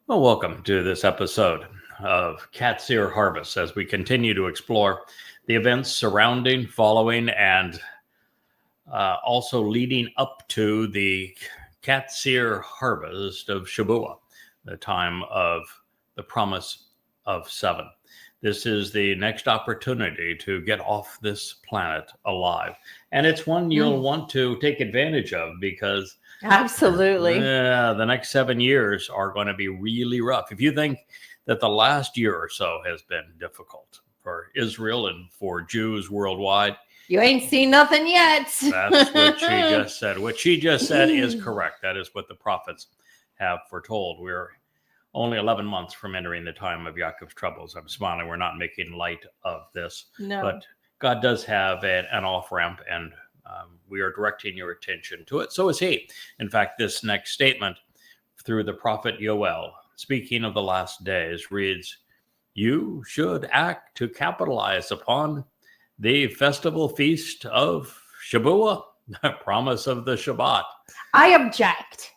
Well, welcome to this episode of Qatsyr Harvest as we continue to explore the events surrounding, following, and also leading up to the Qatsyr harvest of Shabbat, the time of the promise of seven. This is the next opportunity to get off this planet alive. And it's one you'll want to take advantage of because Absolutely. the next 7 years are going to be really rough. If you think that the last year or so has been difficult for Israel and for Jews worldwide, You ain't seen nothing yet. that's what she just said. What she just said is correct. That is what the prophets have foretold. We're only 11 months from entering the time of Yaakov's troubles. I'm smiling. We're not making light of this. No. But God does have an off-ramp, and we are directing your attention to it. So is he. In fact, this next statement through the prophet Yoel, speaking of the last days, reads, "You should act to capitalize upon the festival feast of Shabuah, the promise of the Shabbat." I object.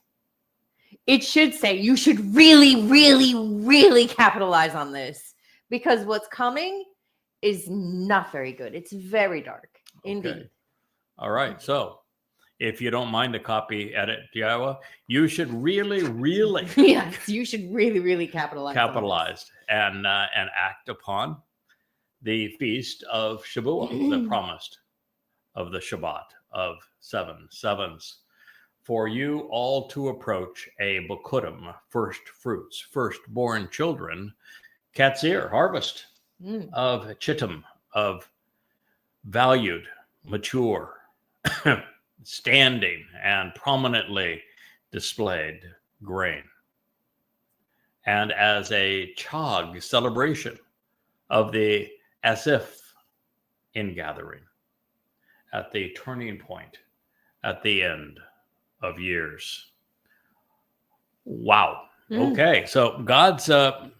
It should say you should really, really, really capitalize on this because what's coming is not very good. It's very dark. Indeed. Okay. All right. So if you don't mind the copy edit, Iowa, you should really, really Yes, you should really, really capitalize. and act upon the feast of Shabuah, the promised of the Shabbat of 7 sevens. For you all to approach a Bokurim, first fruits, firstborn children, Qatsyr, harvest of Chittim, of valued, mature, standing, and prominently displayed grain. And as a Chag celebration of the Asif ingathering at the turning point at the end of years. Wow. Okay, so God's a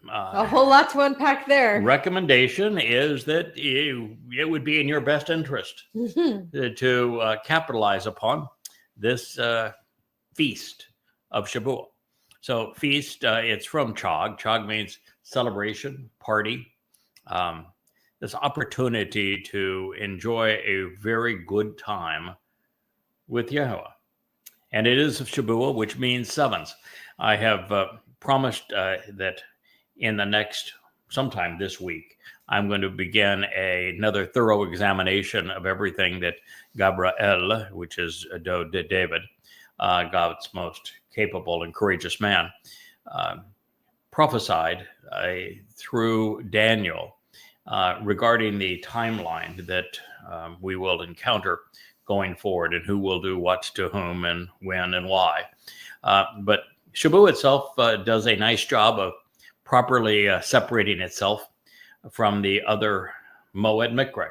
whole lot to unpack there. Recommendation is that it would be in your best interest to capitalize upon this feast of Shabuah. So feast, it's from Chag. Chag means celebration, party. This opportunity to enjoy a very good time with Yahweh. And it is of Shabuah, which means sevens. I have promised that in the next, sometime this week, I'm going to begin another thorough examination of everything that Gabriel, which is David, God's most capable and courageous man, prophesied through Daniel regarding the timeline that we will encounter going forward and who will do what to whom and when and why. But Shabuah itself does a nice job of properly separating itself from the other Moed Mikra.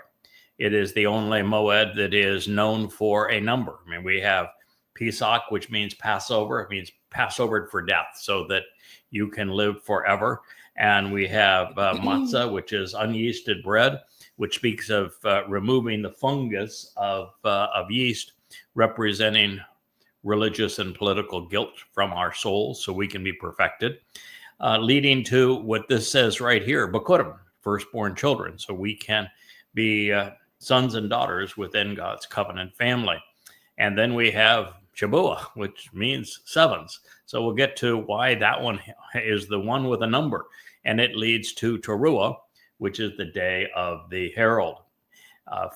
It is the only Moed that is known for a number. I mean, we have Pesach, which means Passover. It means Passover for death, so that you can live forever. And we have matzah, which is unyeasted bread, which speaks of removing the fungus of yeast, representing religious and political guilt from our souls so we can be perfected, leading to what this says right here, Bokurim, firstborn children, so we can be sons and daughters within God's covenant family. And then we have Shabuah, which means sevens. So we'll get to why that one is the one with a number. And it leads to Teruah, which is the day of the herald,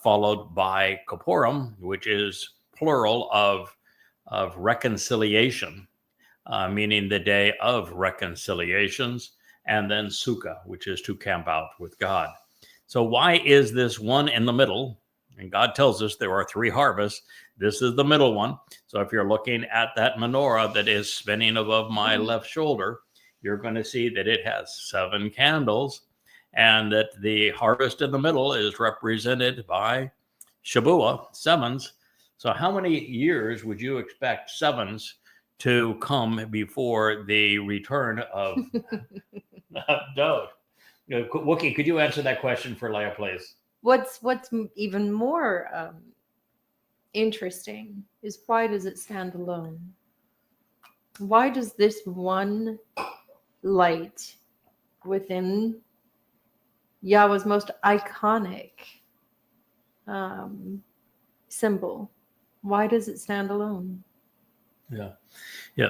followed by Kippurim, which is plural of reconciliation, meaning the day of reconciliations, and then Sukkah, which is to camp out with God. So why is this one in the middle? And God tells us there are 3 harvests. This is the middle one. So if you're looking at that menorah that is spinning above my left shoulder, you're going to see that it has 7 candles, and that the harvest in the middle is represented by Shabuah, sevens. So how many years would you expect sevens to come before the return of Dode? Wookie, could you answer that question for Leah, please? What's even more interesting is, why does it stand alone? Why does this one light within Yahweh's most iconic symbol. Why does it stand alone? Yeah.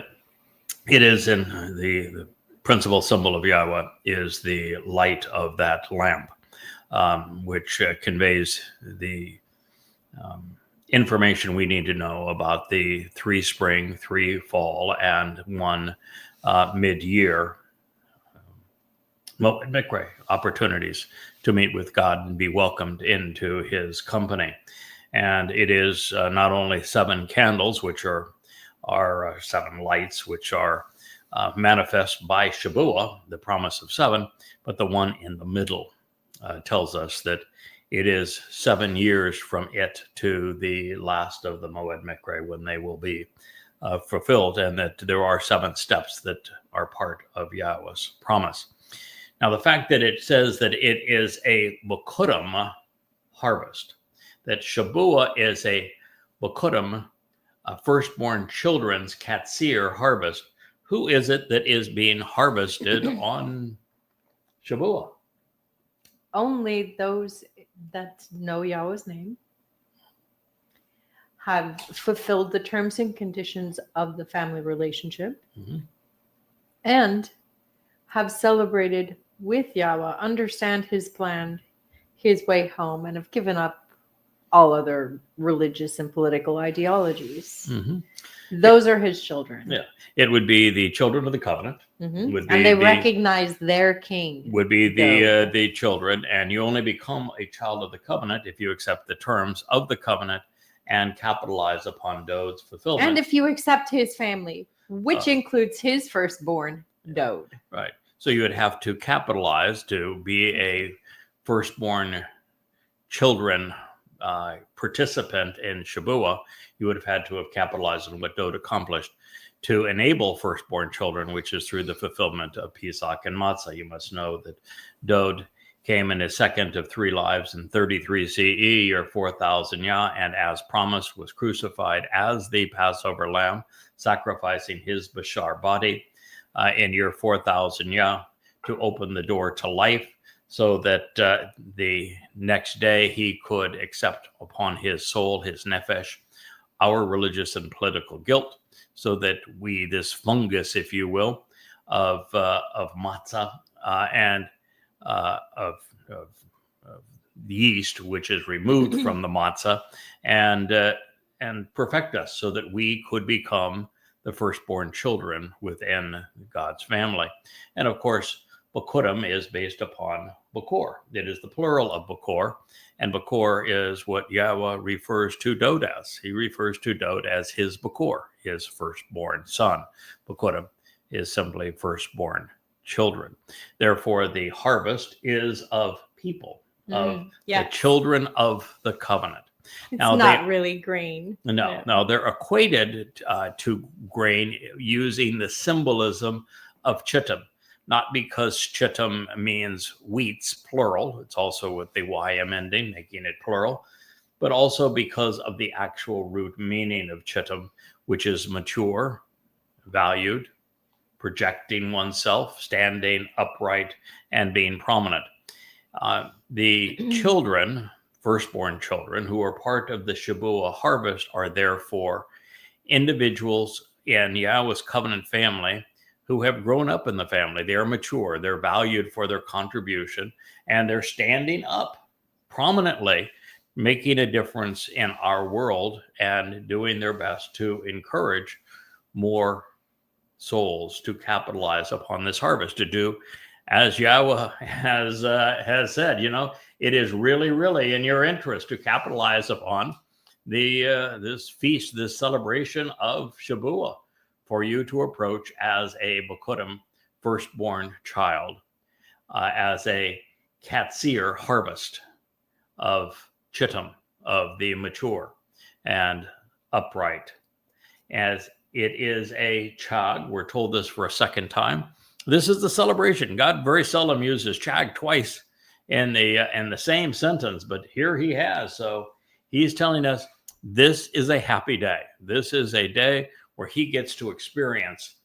It is in the principal symbol of Yahweh is the light of that lamp, which conveys the information we need to know about the 3 spring, 3 fall, and 1 mid-year Mikre opportunities to meet with God and be welcomed into his company. And it is not only 7 candles, which are 7 lights, which are manifest by Shabuah, the promise of 7, but the one in the middle tells us that it is 7 years from it to the last of the Moed Mikre when they will be fulfilled, and that there are 7 steps that are part of Yahweh's promise. Now, the fact that it says that it is a Bikurim harvest, that Shabuah is a Bikurim, firstborn children's Qatsyr harvest. Who is it that is being harvested on Shabuah? Only those that know Yahweh's name, have fulfilled the terms and conditions of the family relationship, and have celebrated with Yahweh, understand his plan, his way home, and have given up all other religious and political ideologies. Those are his children. Yeah, it would be the children of the covenant. Would be and they recognize their king. Would be the children, and you only become a child of the covenant if you accept the terms of the covenant and capitalize upon Dod's fulfillment. And if you accept his family, which includes his firstborn, Dod. Right. So you would have to capitalize to be a firstborn children participant in Shabuah. You would have had to have capitalized on what Dod accomplished to enable firstborn children, which is through the fulfillment of Pesach and Matzah. You must know that Dod came in his second of 3 lives in 33 CE, or 4,000 Yah, and as promised was crucified as the Passover lamb, sacrificing his Bashar body in year 4,000 Yah to open the door to life, so that the next day he could accept upon his soul, his nefesh, our religious and political guilt, so that we, this fungus, if you will, of matzah and of yeast, which is removed from the matzah, and perfect us, so that we could become the firstborn children within God's family. And of course, Bikurim is based upon Bakor. It is the plural of Bakor, and Bakor is what Yahweh refers to Dod as. He refers to Dod as his Bakor, his firstborn son. Bikurim is simply firstborn children. Therefore, the harvest is of people, of the children of the covenant. It's now, not really grain. No, they're equated to grain using the symbolism of chittim. Not because chittim means wheats, plural. It's also with the ym ending, making it plural. But also because of the actual root meaning of chittim, which is mature, valued, projecting oneself, standing upright, and being prominent. The children, firstborn children, who are part of the Shabuah harvest are therefore individuals in Yahweh's covenant family who have grown up in the family. They are mature, they're valued for their contribution, and they're standing up prominently, making a difference in our world and doing their best to encourage more souls to capitalize upon this harvest, to do as Yahweh has said. It is really, really in your interest to capitalize upon this feast, this celebration of Shabuah, for you to approach as a Bikurim, firstborn child, as a Qatsyr harvest of chittim, of the mature and upright. As it is a chag, we're told this for a second time. This is the celebration. God very seldom uses chag twice in the same sentence, but here he has. So he's telling us this is a happy day. This is a day where he gets to experience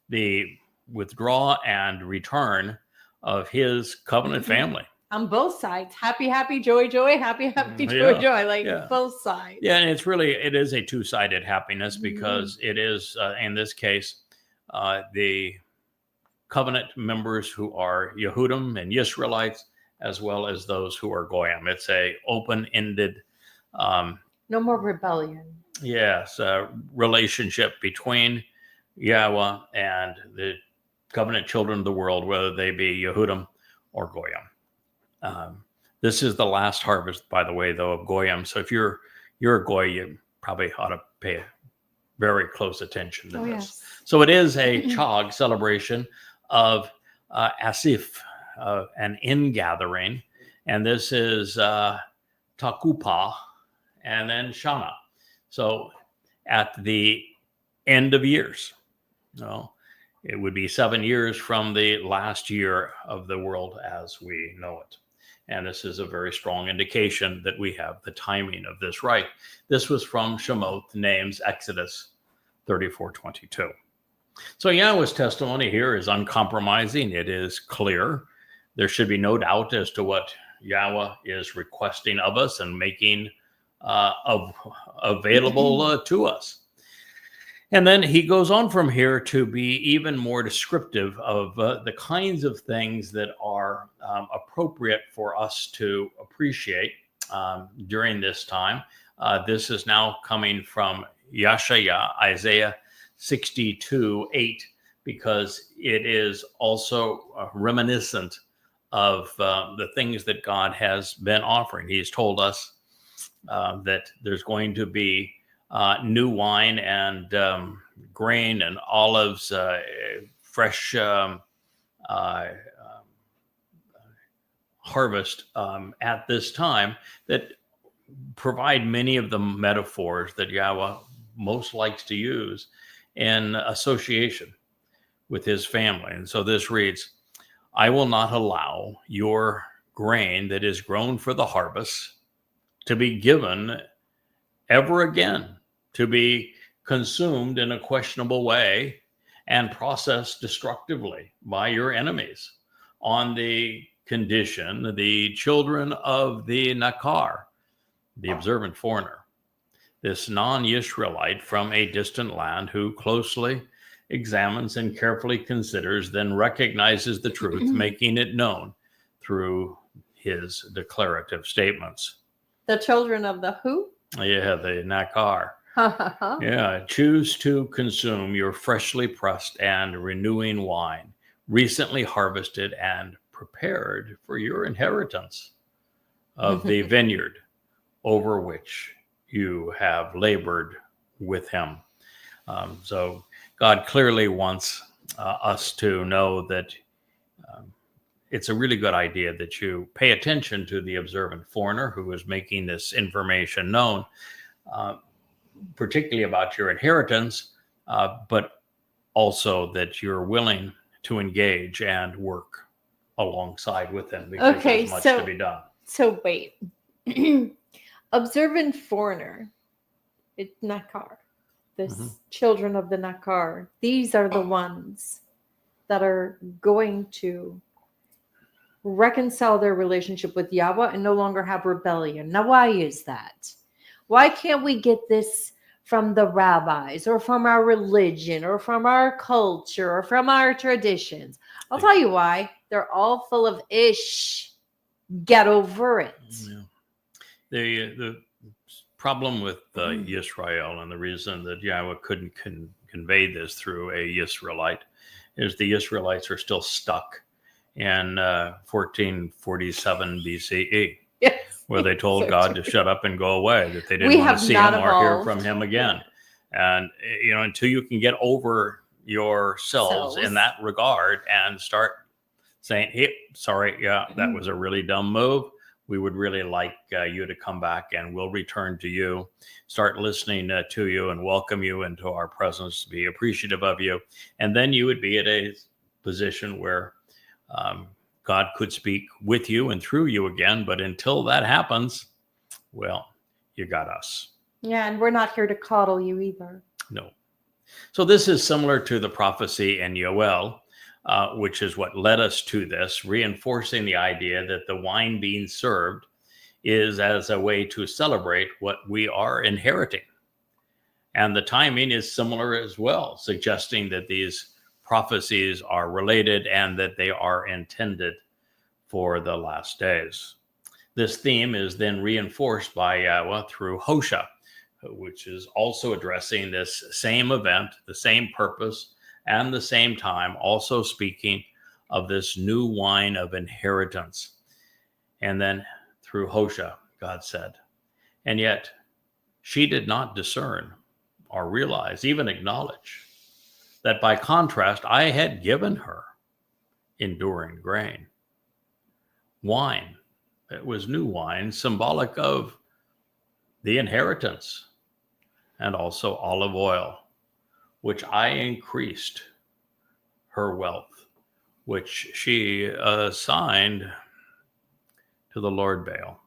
the withdraw and return of his covenant family. On both sides. Happy, happy, joy, joy, happy, happy, joy, Yeah, joy. Like yeah. both sides. Yeah, and it is a two-sided happiness, because it is, in this case, the covenant members who are Yehudim and Yisraelites, as well as those who are Goyim. It's a open-ended, No more rebellion. yes, relationship between Yahweh and the covenant children of the world, whether they be Yehudim or Goyim. This is the last harvest, by the way, though, of Goyim. So if you're a Goy, you probably ought to pay very close attention to this. Yes. So it is a Chag celebration of Asif, an ingathering, and this is Takupah, and then Shana. So at the end of years, it would be 7 years from the last year of the world as we know it. And this is a very strong indication that we have the timing of this right. This was from Shemot, names Exodus 34:22. So Yahweh's testimony here is uncompromising. It is clear. There should be no doubt as to what Yahweh is requesting of us and making available to us. And then he goes on from here to be even more descriptive of the kinds of things that are appropriate for us to appreciate during this time. This is now coming from Yeshaya, Isaiah 62:8, because it is also reminiscent of the things that God has been offering. He's told us that there's going to be new wine and grain and olives, fresh harvest at this time, that provide many of the metaphors that Yahweh most likes to use in association with his family. And so this reads, I will not allow your grain that is grown for the harvest to be given ever again, to be consumed in a questionable way and processed destructively by your enemies, on the condition the children of the Nakar, the observant foreigner, this non-Yisraelite from a distant land, who closely examines and carefully considers, then recognizes the truth, making it known through his declarative statements. The children of the who? Yeah, the Nakar. Yeah, choose to consume your freshly pressed and renewing wine, recently harvested and prepared for your inheritance of the vineyard over which you have labored with him. So God clearly wants us to know that it's a really good idea that you pay attention to the observant foreigner who is making this information known, particularly about your inheritance, but also that you're willing to engage and work alongside with them, because there's much to be done. So wait. Observant foreigner, it's Nakar. This children of the Nakar, these are the ones that are going to reconcile their relationship with Yahweh and no longer have rebellion. Now, why is that? Why can't we get this from the rabbis or from our religion or from our culture or from our traditions? I'll tell you why. They're all full of ish. Get over it. Yeah. The problem with Yisrael, and the reason that Yahweh couldn't convey this through a Yisraelite, is the Israelites are still stuck in 1447 BCE, Yes, where they told so God true. to shut up and go away, that they didn't want to see him or hear from him again. And, until you can get over yourselves in that regard and start saying, hey, sorry, that was a really dumb move. We would really like you to come back, and we'll return to you, start listening to you and welcome you into our presence, be appreciative of you. And then you would be at a position where God could speak with you and through you again. But until that happens, well, you got us. Yeah, and we're not here to coddle you either. No. So this is similar to the prophecy in Yoel which is what led us to this, reinforcing the idea that the wine being served is as a way to celebrate what we are inheriting. And the timing is similar as well, suggesting that these prophecies are related and that they are intended for the last days. This theme is then reinforced by through Hosea, which is also addressing this same event, the same purpose, and the same time, also speaking of this new wine of inheritance. And then through Hosea, God said, and yet she did not discern or realize, even acknowledge, that by contrast, I had given her enduring grain. Wine, it was new wine, symbolic of the inheritance, and also olive oil, which I increased her wealth, which she assigned to the Lord Baal.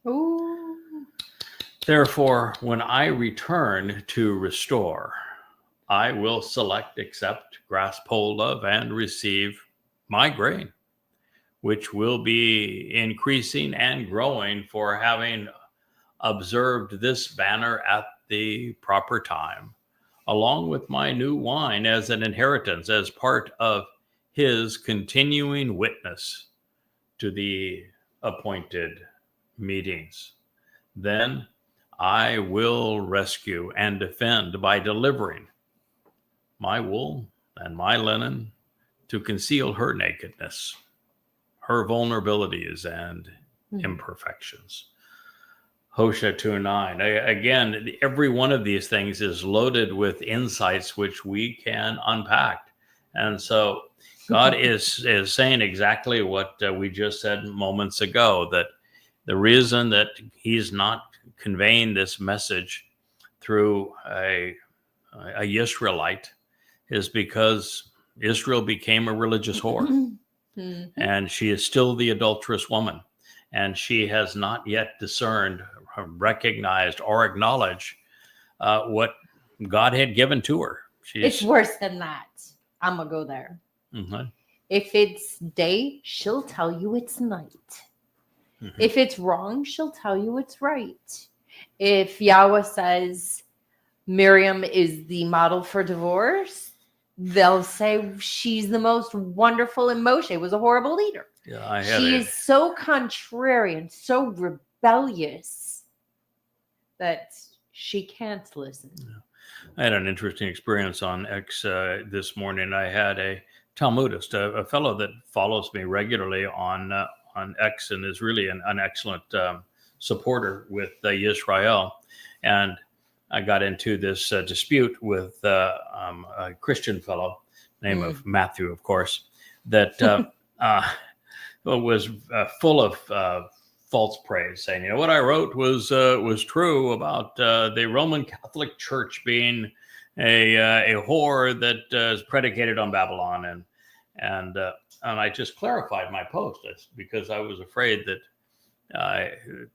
Ooh. Therefore, when I return to restore, I will select, accept, grasp hold of, and receive my grain, which will be increasing and growing for having observed this banner at the proper time, along with my new wine as an inheritance, as part of his continuing witness to the appointed meetings. Then I will rescue and defend by delivering my wool and my linen to conceal her nakedness, her vulnerabilities and imperfections. Hosea 2:9. Again, every one of these things is loaded with insights which we can unpack. And so God is saying exactly what we just said moments ago, that the reason that he's not conveying this message through a Israelite is because Israel became a religious whore. And she is still the adulterous woman. And she has not yet discerned, recognized, or acknowledged what God had given to her. It's worse than that. I'm going to go there. Mm-hmm. If it's day, she'll tell you it's night. Mm-hmm. If it's wrong, she'll tell you it's right. If Yahweh says Miriam is the model for divorce, they'll say she's the most wonderful, and Moshe was a horrible leader. Yeah, she is so contrarian, so rebellious that she can't listen. Yeah. I had an interesting experience on X this morning. I had a Talmudist, a fellow that follows me regularly on X and is really an excellent supporter with Yisrael. And I got into this dispute with a Christian fellow, name of Matthew, of course, that was full of false praise, saying, what I wrote was true about the Roman Catholic Church being a whore that is predicated on Babylon, and I just clarified my post because I was afraid that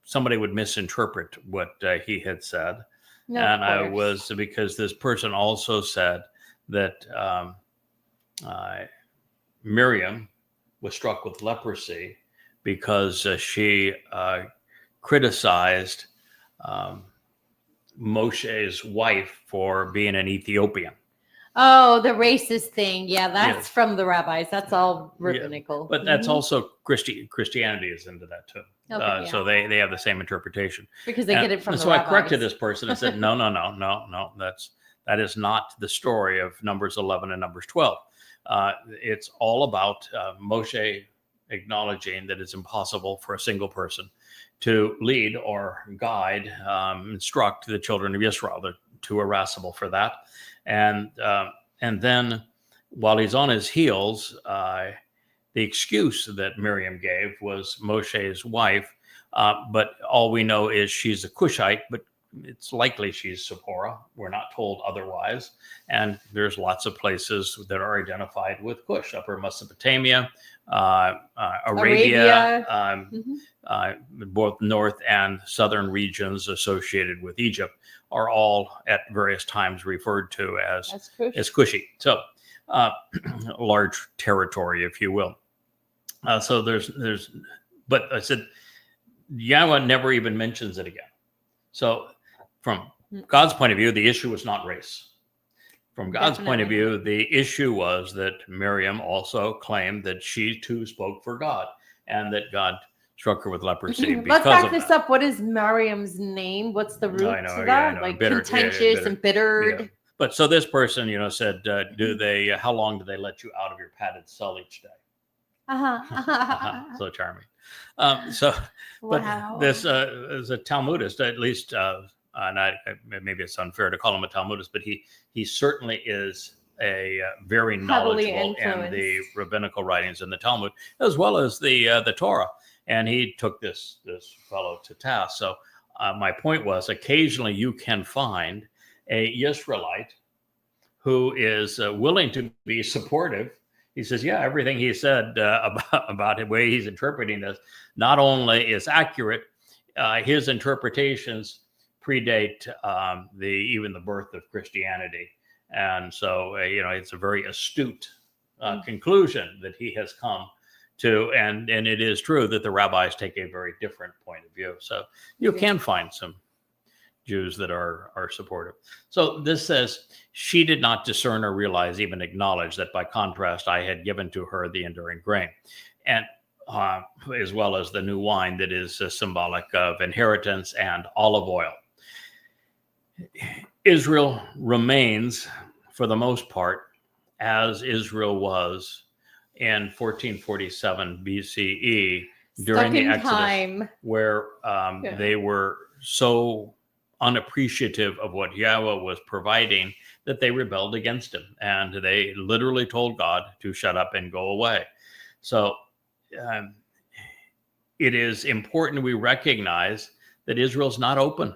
somebody would misinterpret what he had said. No, and I was, because this person also said that Miriam was struck with leprosy because she criticized Moshe's wife for being an Ethiopian. Oh, the racist thing. Yeah, that's from the rabbis. That's all rabbinical. Yeah, but that's also Christianity is into that too. Okay, so they have the same interpretation. Because they get it from the so rabbis. I corrected this person and said, no. That is not the story of Numbers 11 and Numbers 12. It's all about Moshe acknowledging that it's impossible for a single person to lead or guide, instruct the children of Israel. They're too irascible for that. And then while he's on his heels, the excuse that Miriam gave was Moshe's wife. But all we know is she's a Cushite, but it's likely she's Zipporah. We're not told otherwise. And there's lots of places that are identified with Cush, Upper Mesopotamia, Arabia. Both north and southern regions associated with Egypt are all at various times referred to as Cushi. So uh, large territory, if you will. So but I said, Yahweh never even mentions it again. So from God's point of view, the issue was not race. From God's point of view, the issue was that Miriam also claimed that she too spoke for God and that God struck her with leprosy because Let's back of this that. up. What is Miriam's name? What's the root I know, to yeah, that? I know. Like Bitter, contentious bitter. and bittered. Yeah. But so this person, said, how long do they let you out of your padded cell each day? So charming. But Wow. this is a Talmudist, at least, and maybe it's unfair to call him a Talmudist, but he certainly is a very Heavily knowledgeable in the influenced. rabbinical writings in the Talmud, as well as the Torah. And he took this fellow to task. So my point was, occasionally you can find a Yisraelite who is willing to be supportive. He says, yeah, everything he said about the way he's interpreting this not only is accurate, his interpretations predate even the birth of Christianity. And so, it's a very astute conclusion that he has come to. And it is true that the rabbis take a very different point of view. So you can find some Jews that are supportive. So this says, she did not discern or realize, even acknowledge that by contrast, I had given to her the enduring grain, and as well as the new wine that is symbolic of inheritance and olive oil. Israel remains, for the most part, as Israel was in 1447 BCE during the Exodus, time where they were so unappreciative of what Yahweh was providing that they rebelled against him, and they literally told God to shut up and go away. So it is important we recognize that Israel's not open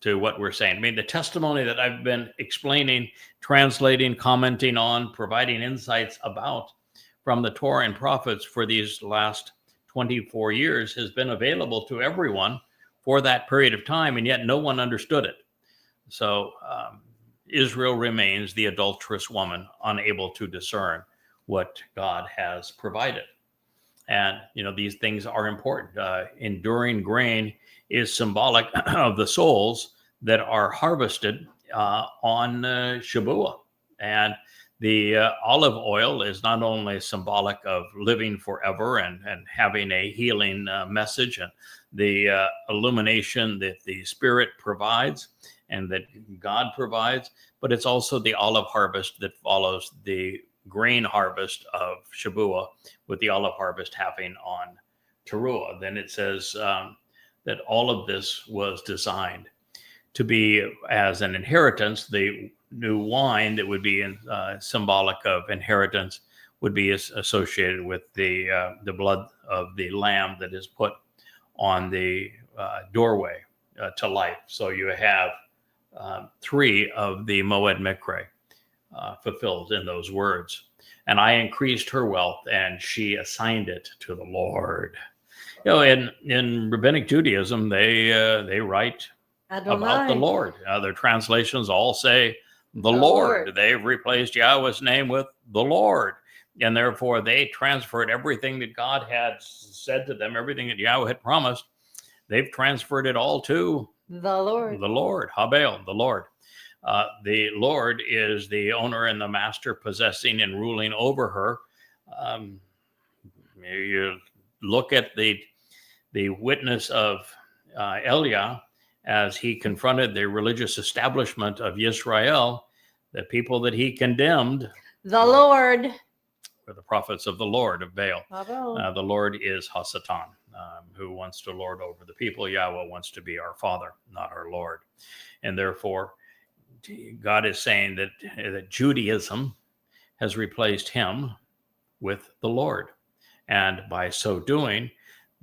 to what we're saying. I mean, the testimony that I've been explaining, translating, commenting on, providing insights about from the Torah and prophets for these last 24 years has been available to everyone for that period of time, and yet no one understood it. So Israel remains the adulterous woman, unable to discern what God has provided. And, these things are important. Enduring grain is symbolic of the souls that are harvested on Shabbat. And the olive oil is not only symbolic of living forever and having a healing message and the illumination that the Spirit provides and that God provides, but it's also the olive harvest that follows the grain harvest of Shabbat, with the olive harvest happening on Teruah. Then it says that all of this was designed to be as an inheritance. The new wine that would be symbolic of inheritance would be associated with the blood of the lamb that is put on the doorway to life. So you have 3 of the Moed Mikre fulfilled in those words. And I increased her wealth, and she assigned it to the Lord. In rabbinic Judaism, they write about the Lord. Their translations all say the Lord. They've replaced Yahweh's name with the Lord. And therefore, they transferred everything that God had said to them, everything that Yahweh had promised. They've transferred it all to the Lord. The Lord, Habel, the Lord. The Lord is the owner and the master, possessing and ruling over her. You look at the witness of Eliah as he confronted the religious establishment of Yisrael, the people that he condemned. The Lord. Were the prophets of the Lord of Baal. The Lord is Hasatan, who wants to lord over the people. Yahweh wants to be our Father, not our Lord. And therefore, God is saying that Judaism has replaced him with the Lord. And by so doing,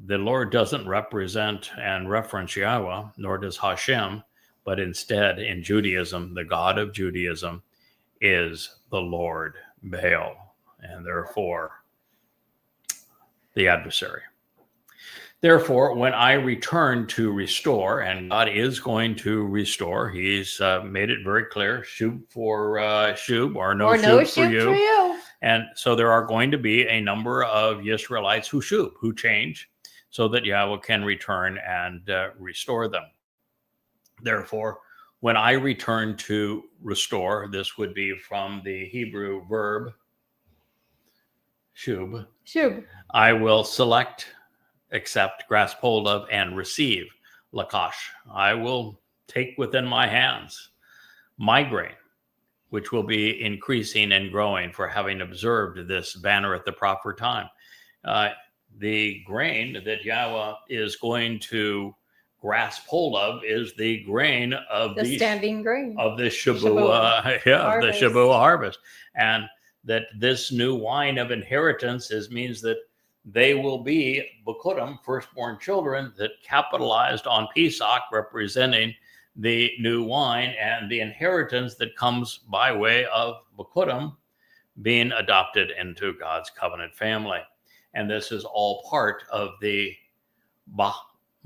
the Lord doesn't represent and reference Yahweh, nor does Hashem, but instead in Judaism, the God of Judaism is the Lord Baal, and therefore the adversary. Therefore, when I return to restore, and God is going to restore, He's made it very clear: shub for shub, or no shub for you. And so there are going to be a number of Israelites who shub, who change, so that Yahweh can return and restore them. Therefore, when I return to restore, this would be from the Hebrew verb shub. I will select, accept, grasp hold of, and receive lakash. I will take within my hands my grain, which will be increasing and growing for having observed this banner at the proper time. The grain that Yahweh is going to grasp hold of is the grain of the standing grain of the Shabbat, the Shabbat harvest, and that this new wine of inheritance means that they will be Bekurim, firstborn children, that capitalized on Pesach, representing the new wine and the inheritance that comes by way of Bekurim being adopted into God's covenant family. And this is all part of the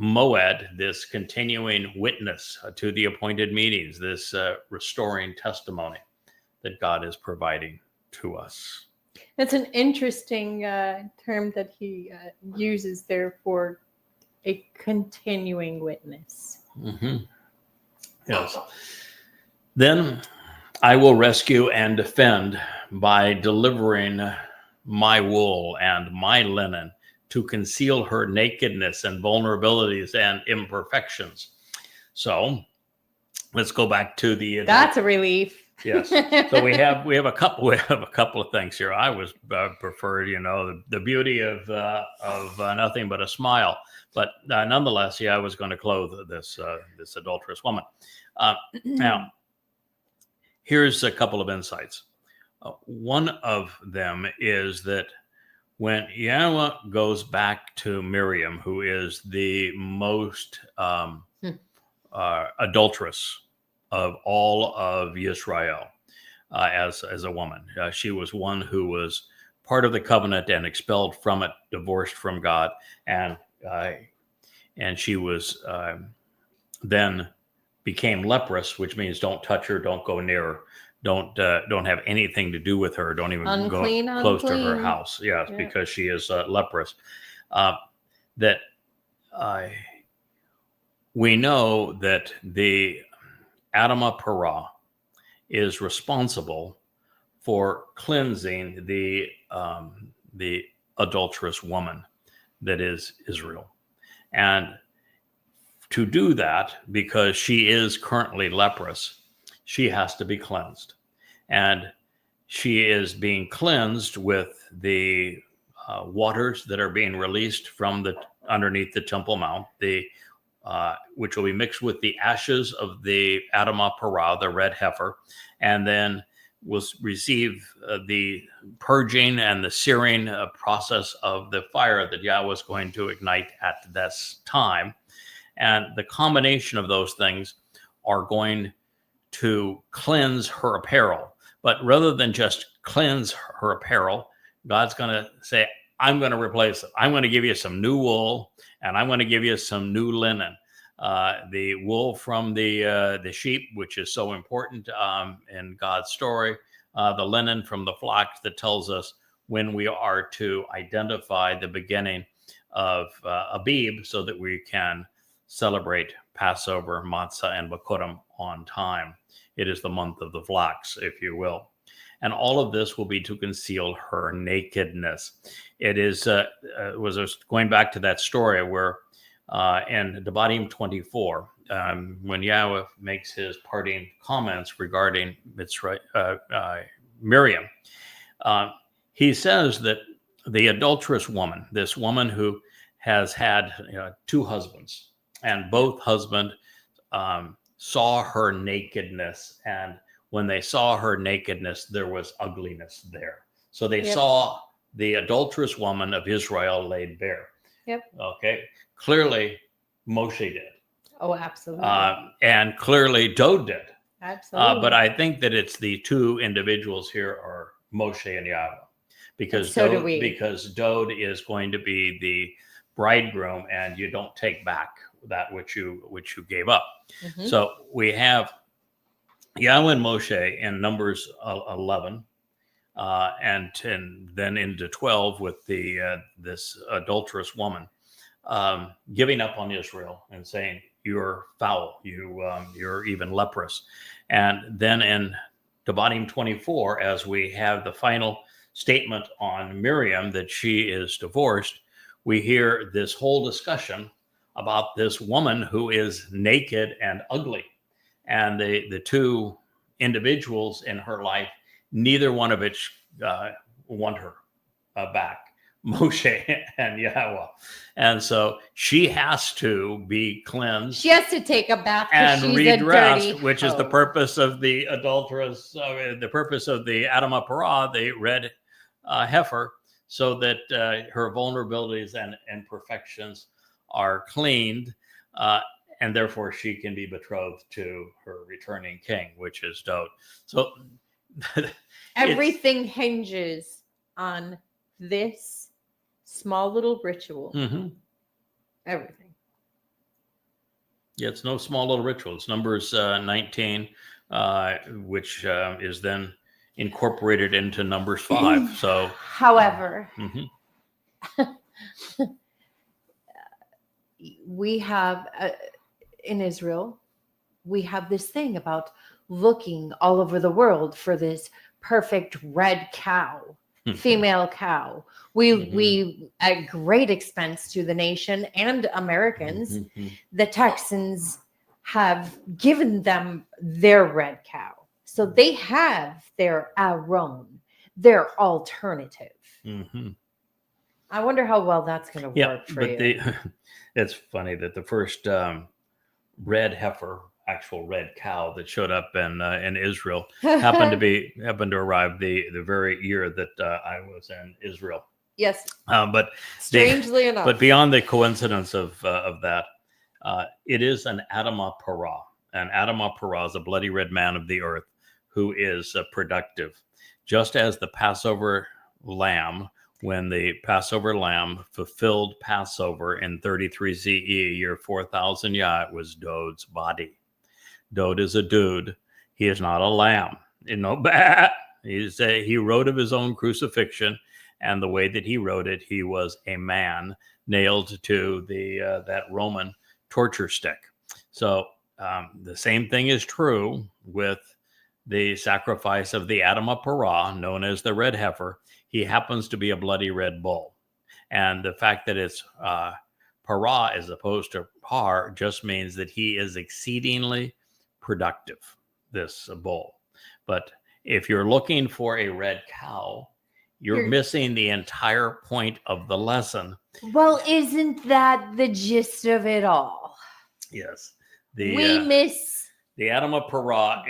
Moed, this continuing witness to the appointed meetings, this restoring testimony that God is providing to us. That's an interesting term that he uses there for a continuing witness. Mm-hmm. Yes. Then I will rescue and defend by delivering my wool and my linen to conceal her nakedness and vulnerabilities and imperfections. So let's go back to the. That's a relief. Yes. So we have a couple of things here. I was preferred, the beauty of nothing but a smile, but nonetheless, I was going to clothe this adulterous woman. Now, here's a couple of insights. One of them is that when Yahweh goes back to Miriam, who is the most adulterous of all of Israel, as a woman, she was one who was part of the covenant and expelled from it, divorced from God, and she was then became leprous, which means don't touch her, don't go near her, don't have anything to do with her, don't even go close to her house. Yes, because she is leprous. That we know that the Adamah Parah is responsible for cleansing the adulterous woman that is Israel. And to do that, because she is currently leprous, she has to be cleansed. And she is being cleansed with the waters that are being released from underneath the Temple Mount, which will be mixed with the ashes of the Adamah Parah, the red heifer, and then will receive the purging and the searing process of the fire that Yahweh is going to ignite at this time. And the combination of those things are going to cleanse her apparel. But rather than just cleanse her apparel, God's going to say, I'm going to replace it. I'm going to give you some new wool, and I'm going to give you some new linen. The wool from the sheep, which is so important in God's story. The linen from the flocks that tells us when we are to identify the beginning of Abib, so that we can celebrate Passover, Matzah, and Bekurim on time. It is the month of the flocks, if you will. And all of this will be to conceal her nakedness. It is, was going back to that story where in Devarim 24, when Yahweh makes his parting comments regarding Miriam, he says that the adulterous woman, this woman who has had two husbands, and both husbands saw her nakedness, and when they saw her nakedness, there was ugliness there. So they saw the adulterous woman of Israel laid bare. Yep. Okay. Clearly, Moshe did. Oh, absolutely. And clearly, Dod did. Absolutely. But I think that it's the two individuals here are Moshe and Yahweh, because Dod is going to be the bridegroom, and you don't take back that which you gave up. Mhm. So we have Yahweh and Moshe in Numbers 11, and then into 12 with the this adulterous woman giving up on Israel and saying, "You're foul. You're even leprous." And then in Devarim 24, as we have the final statement on Miriam that she is divorced, we hear this whole discussion about this woman who is naked and ugly. And the two individuals in her life, neither one of which want her back, Moshe and Yahweh. And so she has to be cleansed. She has to take a bath and she's redressed, a dirty which is the hoe. purpose of the adulterous, the purpose of the Adamah Parah, the red heifer, so that her vulnerabilities and imperfections are cleaned, and therefore she can be betrothed to her returning king, which is Dod. So Everything hinges on this small little ritual. Mhm. Everything. Yeah, it's no small little ritual. It's Numbers 19, which is then incorporated into Numbers 5. So, however, mhm. we have in Israel, we have this thing about looking all over the world for this perfect red cow, female cow. We at great expense to the nation and Americans, the Texans have given them their red cow. So they have their Aaron, their alternative. I wonder how well that's going to work for you. It's funny that the first red heifer, actual red cow that showed up in Israel happened to arrive the very year that I was in Israel. Yes. But strangely enough. But beyond the coincidence of that, it is an Adamah Parah. An Adamah Parah is a bloody red man of the earth who is productive. Just as the Passover lamb, when the Passover lamb fulfilled Passover in 33 CE, year 4000 Yah, it was Dod's body. Dod is a dude. He is not a lamb. He wrote of his own crucifixion, and the way that he wrote it, he was a man nailed to that Roman torture stick. So the same thing is true with the sacrifice of the Adamah Parah, known as the red heifer. He happens to be a bloody red bull. And the fact that it's Parah as opposed to Par just means that he is exceedingly productive, this bull. But if you're looking for a red cow, you're missing the entire point of the lesson. Well, isn't that the gist of it all? Yes. We miss... The Adamah Parah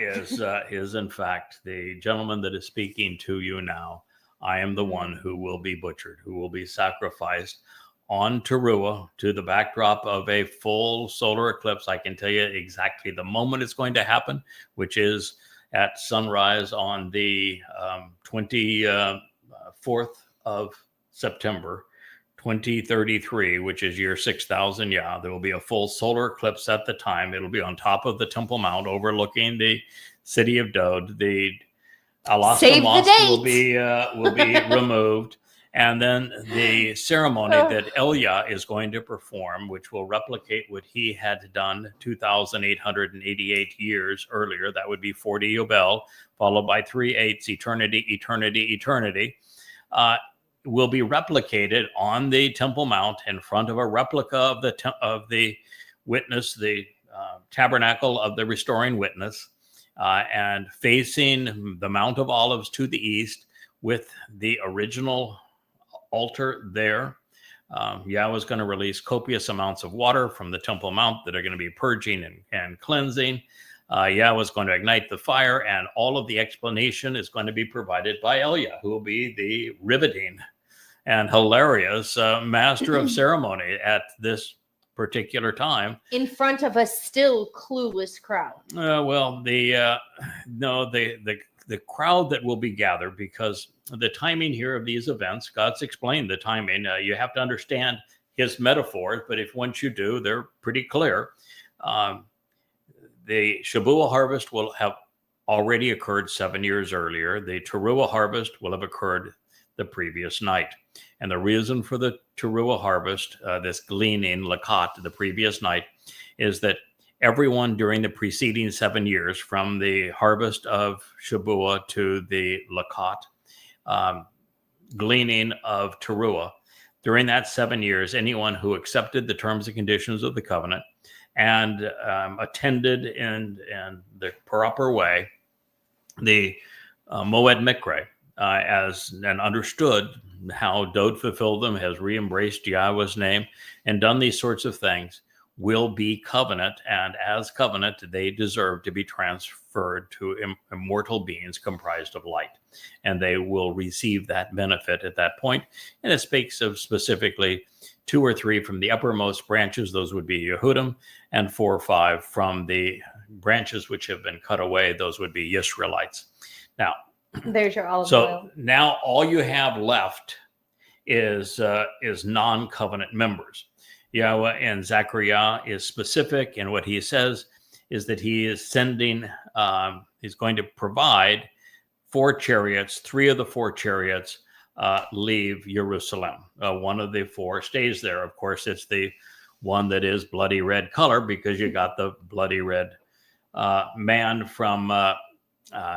is in fact the gentleman that is speaking to you now. I am the one who will be butchered, who will be sacrificed on Teruah to the backdrop of a full solar eclipse. I can tell you exactly the moment it's going to happen, which is at sunrise on the 24th of September, 2033, which is year 6000 Yah. There will be a full solar eclipse at the time. It'll be on top of the Temple Mount overlooking the city of Dod. The Alaska Mosque will be removed. And then the ceremony that Elia is going to perform, which will replicate what he had done 2,888 years earlier. That would be 40 Yobel, followed by 3 eighths, eternity, eternity, eternity. Will be replicated on the Temple Mount in front of a replica of the witness, the tabernacle of the restoring witness, and facing the Mount of Olives to the east with the original altar there. Yahweh is going to release copious amounts of water from the Temple Mount that are going to be purging and cleansing. Yahweh is going to ignite the fire, and all of the explanation is going to be provided by Elia, who will be the riveting and hilarious master of ceremony at this particular time. In front of a still clueless crowd. Well, the crowd that will be gathered, because the timing here of these events, God's explained the timing. You have to understand his metaphors, but if once you do, they're pretty clear. The Shabuah harvest will have already occurred 7 years earlier. The Teruah harvest will have occurred the previous night. And the reason for the Teruah harvest, this gleaning, lakat, the previous night, is that everyone during the preceding 7 years, from the harvest of Shabuah to the lakat, gleaning of Teruah, during that 7 years, anyone who accepted the terms and conditions of the covenant and attended in the proper way the Moed Mikre, and understood how Dod fulfilled them, has re-embraced Yahweh's name, and done these sorts of things, will be covenant, and as covenant, they deserve to be transferred to immortal beings comprised of light, and they will receive that benefit at that point. And it speaks of specifically 2 or 3 from the uppermost branches, those would be Yehudim, and 4 or 5 from the branches which have been cut away, those would be Israelites. Now, there's your olive so oil. now all you have left is non-covenant members. Yahweh and Zechariah is specific, and what he says is that he is sending, he's going to provide 4 chariots. 3 of the 4 chariots leave Jerusalem. One of the 4 stays there. Of course, it's the one that is bloody red color, because you got the bloody red man from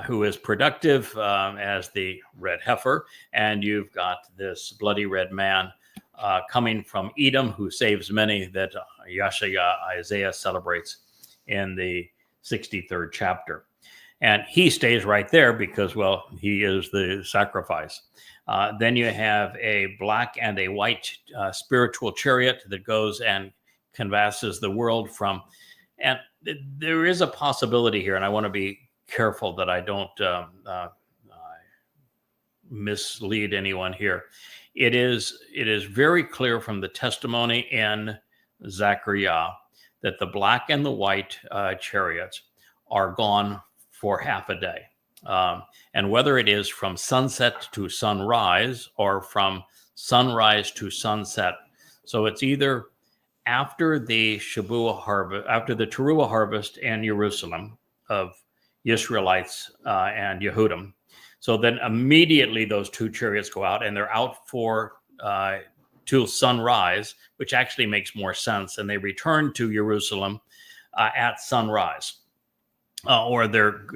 who is productive as the red heifer, and you've got this bloody red man coming from Edom, who saves many, that Isaiah celebrates in the 63rd chapter. And he stays right there because, well, he is the sacrifice. Then you have a black and a white spiritual chariot that goes and canvasses the world from, and there is a possibility here, and I want to be careful that I don't mislead anyone here. It is very clear from the testimony in Zechariah that the black and the white chariots are gone for half a day. And whether it is from sunset to sunrise or from sunrise to sunset, so it's either after the Shabuah harvest, after the Teruah harvest in Jerusalem of Israelites and Yehudim. So then immediately those 2 chariots go out, and they're out for till sunrise, which actually makes more sense. And they return to Jerusalem at sunrise, or they're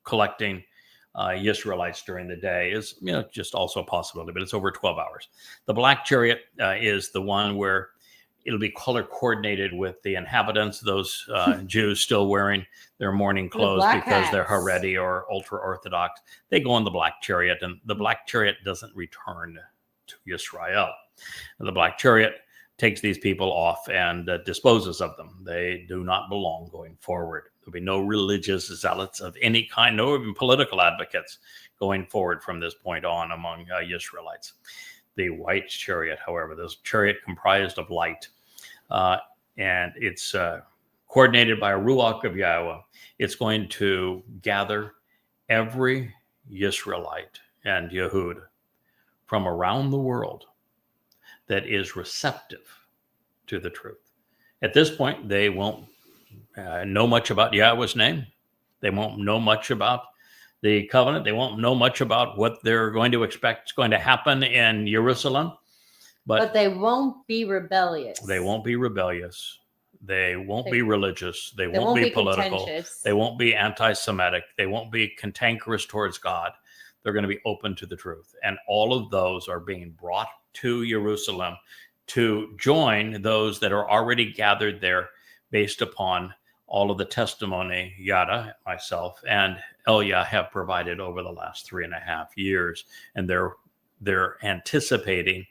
collecting Israelites during the day is, just also a possibility, but it's over 12 hours. The black chariot is the one where it'll be color coordinated with the inhabitants, those Jews still wearing their mourning clothes because they're Haredi or ultra-Orthodox. They go on the black chariot, and the black chariot doesn't return to Israel. And the black chariot takes these people off and disposes of them. They do not belong going forward. There'll be no religious zealots of any kind, no even political advocates going forward from this point on among Israelites. The white chariot, however, this chariot comprised of light, and it's coordinated by a Ruach of Yahweh. It's going to gather every Israelite and Yehud from around the world that is receptive to the truth. At this point, they won't know much about Yahweh's name. They won't know much about the covenant. They won't know much about what they're going to expect is going to happen in Jerusalem. But they won't be rebellious. They won't be rebellious. They won't be religious. They won't be political. They won't be anti-Semitic. They won't be cantankerous towards God. They're going to be open to the truth. And all of those are being brought to Jerusalem to join those that are already gathered there based upon all of the testimony Yada, myself, and Elia have provided over the last 3.5 years. And they're anticipating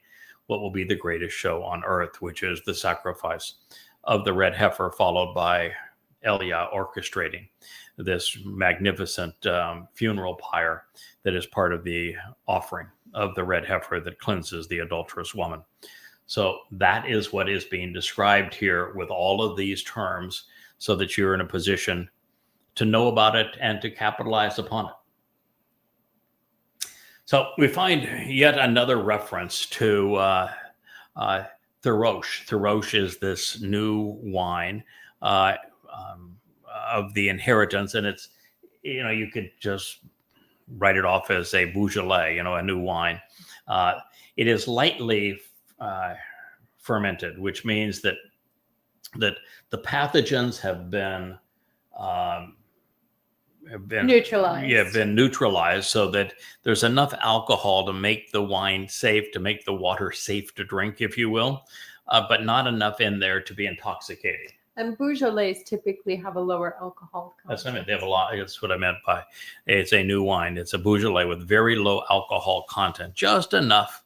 what will be the greatest show on earth, which is the sacrifice of the red heifer, followed by Elia orchestrating this magnificent funeral pyre that is part of the offering of the red heifer that cleanses the adulterous woman. So that is what is being described here with all of these terms, so that you're in a position to know about it and to capitalize upon it. So we find yet another reference to Therosh. Therosh is this new wine uh, of the inheritance, and it's, you could just write it off as a Beaujolais, a new wine. It is lightly fermented, which means that the pathogens have been neutralized. Yeah, been neutralized, so that there's enough alcohol to make the wine safe, to make the water safe to drink, if you will, but not enough in there to be intoxicating. And Beaujolais typically have a lower alcohol content. That's what I meant. They have a lot. That's what I meant by it's a new wine. It's a Beaujolais with very low alcohol content, just enough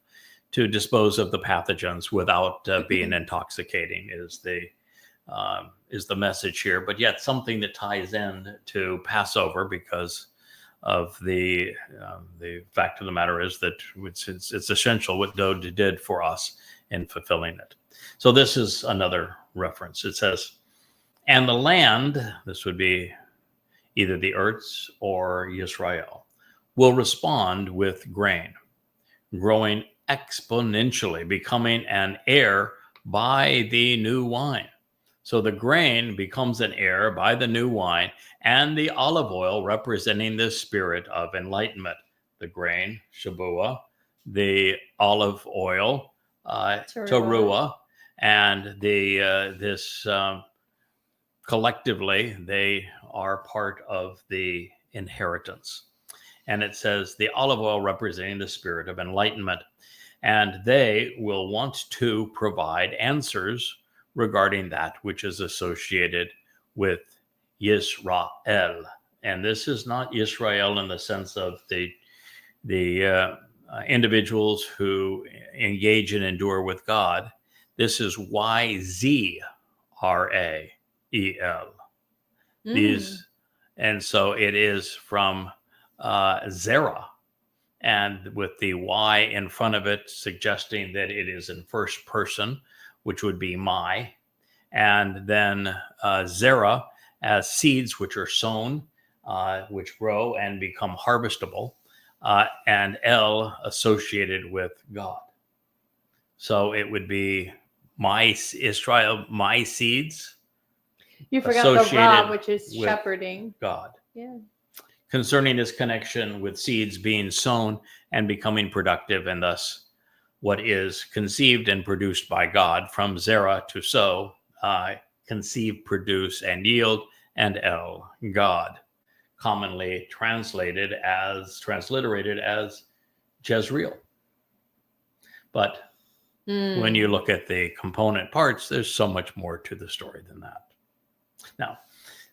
to dispose of the pathogens without being intoxicating. Is the message here? But yet something that ties in to Passover, because of the fact of the matter is that it's essential what God did for us in fulfilling it. So this is another reference. It says, and the land, this would be either the Eretz or Yisrael, will respond with grain, growing exponentially, becoming an heir by the new wine. So the grain becomes an heir by the new wine, and the olive oil representing the spirit of enlightenment. The grain, Shabua, the olive oil, Teruah, and this collectively, they are part of the inheritance. And it says the olive oil representing the spirit of enlightenment. And they will want to provide answers regarding that which is associated with Yisrael. And this is not Israel in the sense of the individuals who engage and endure with God. This is Yzrael. These, and so it is from Zerah, and with the Y in front of it, suggesting that it is in first person, which would be my, and then Zerah as seeds which are sown, which grow and become harvestable, and El associated with God. So it would be my Israel, my seeds. You forgot the Ra, which is shepherding. God. Yeah. Concerning his connection with seeds being sown and becoming productive, and thus what is conceived and produced by God from Zerah to sow, conceive, produce, and yield, and El, God, commonly transliterated as Jezreel. But when you look at the component parts, there's so much more to the story than that. Now,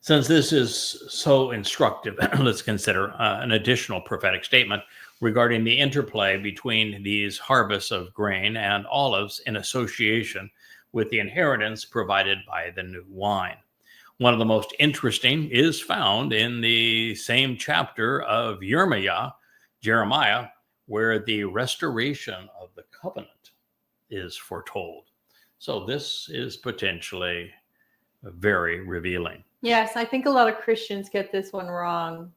since this is so instructive, let's consider an additional prophetic statement regarding the interplay between these harvests of grain and olives in association with the inheritance provided by the new wine. One of the most interesting is found in the same chapter of Jeremiah, where the restoration of the covenant is foretold. So this is potentially very revealing. Yes, I think a lot of Christians get this one wrong.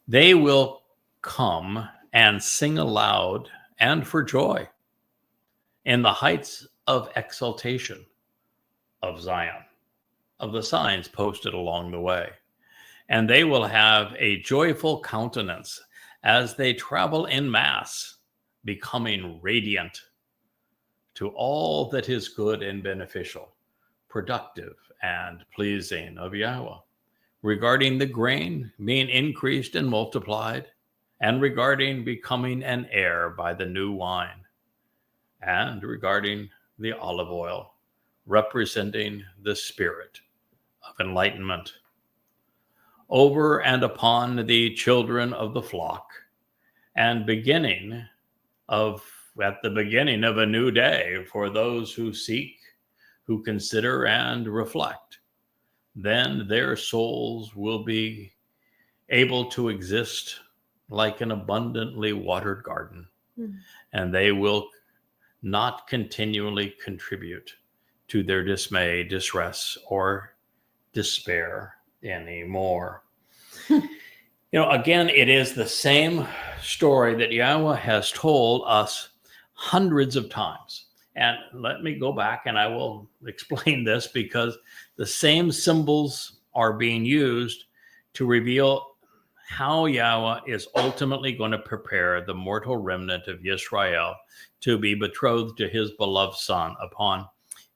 They will come and sing aloud and for joy in the heights of exaltation of Zion, of the signs posted along the way. And they will have a joyful countenance as they travel in mass, becoming radiant to all that is good and beneficial, productive and pleasing of Yahweh, regarding the grain being increased and multiplied, and regarding becoming an heir by the new wine, and regarding the olive oil, representing the spirit of enlightenment, over and upon the children of the flock, and at the beginning of a new day for those who seek, who consider and reflect. Then their souls will be able to exist like an abundantly watered garden, and they will not continually contribute to their dismay, distress, or despair anymore. Again, it is the same story that Yahweh has told us hundreds of times. And let me go back and I will explain this, because the same symbols are being used to reveal how Yahweh is ultimately going to prepare the mortal remnant of Yisrael to be betrothed to his beloved son upon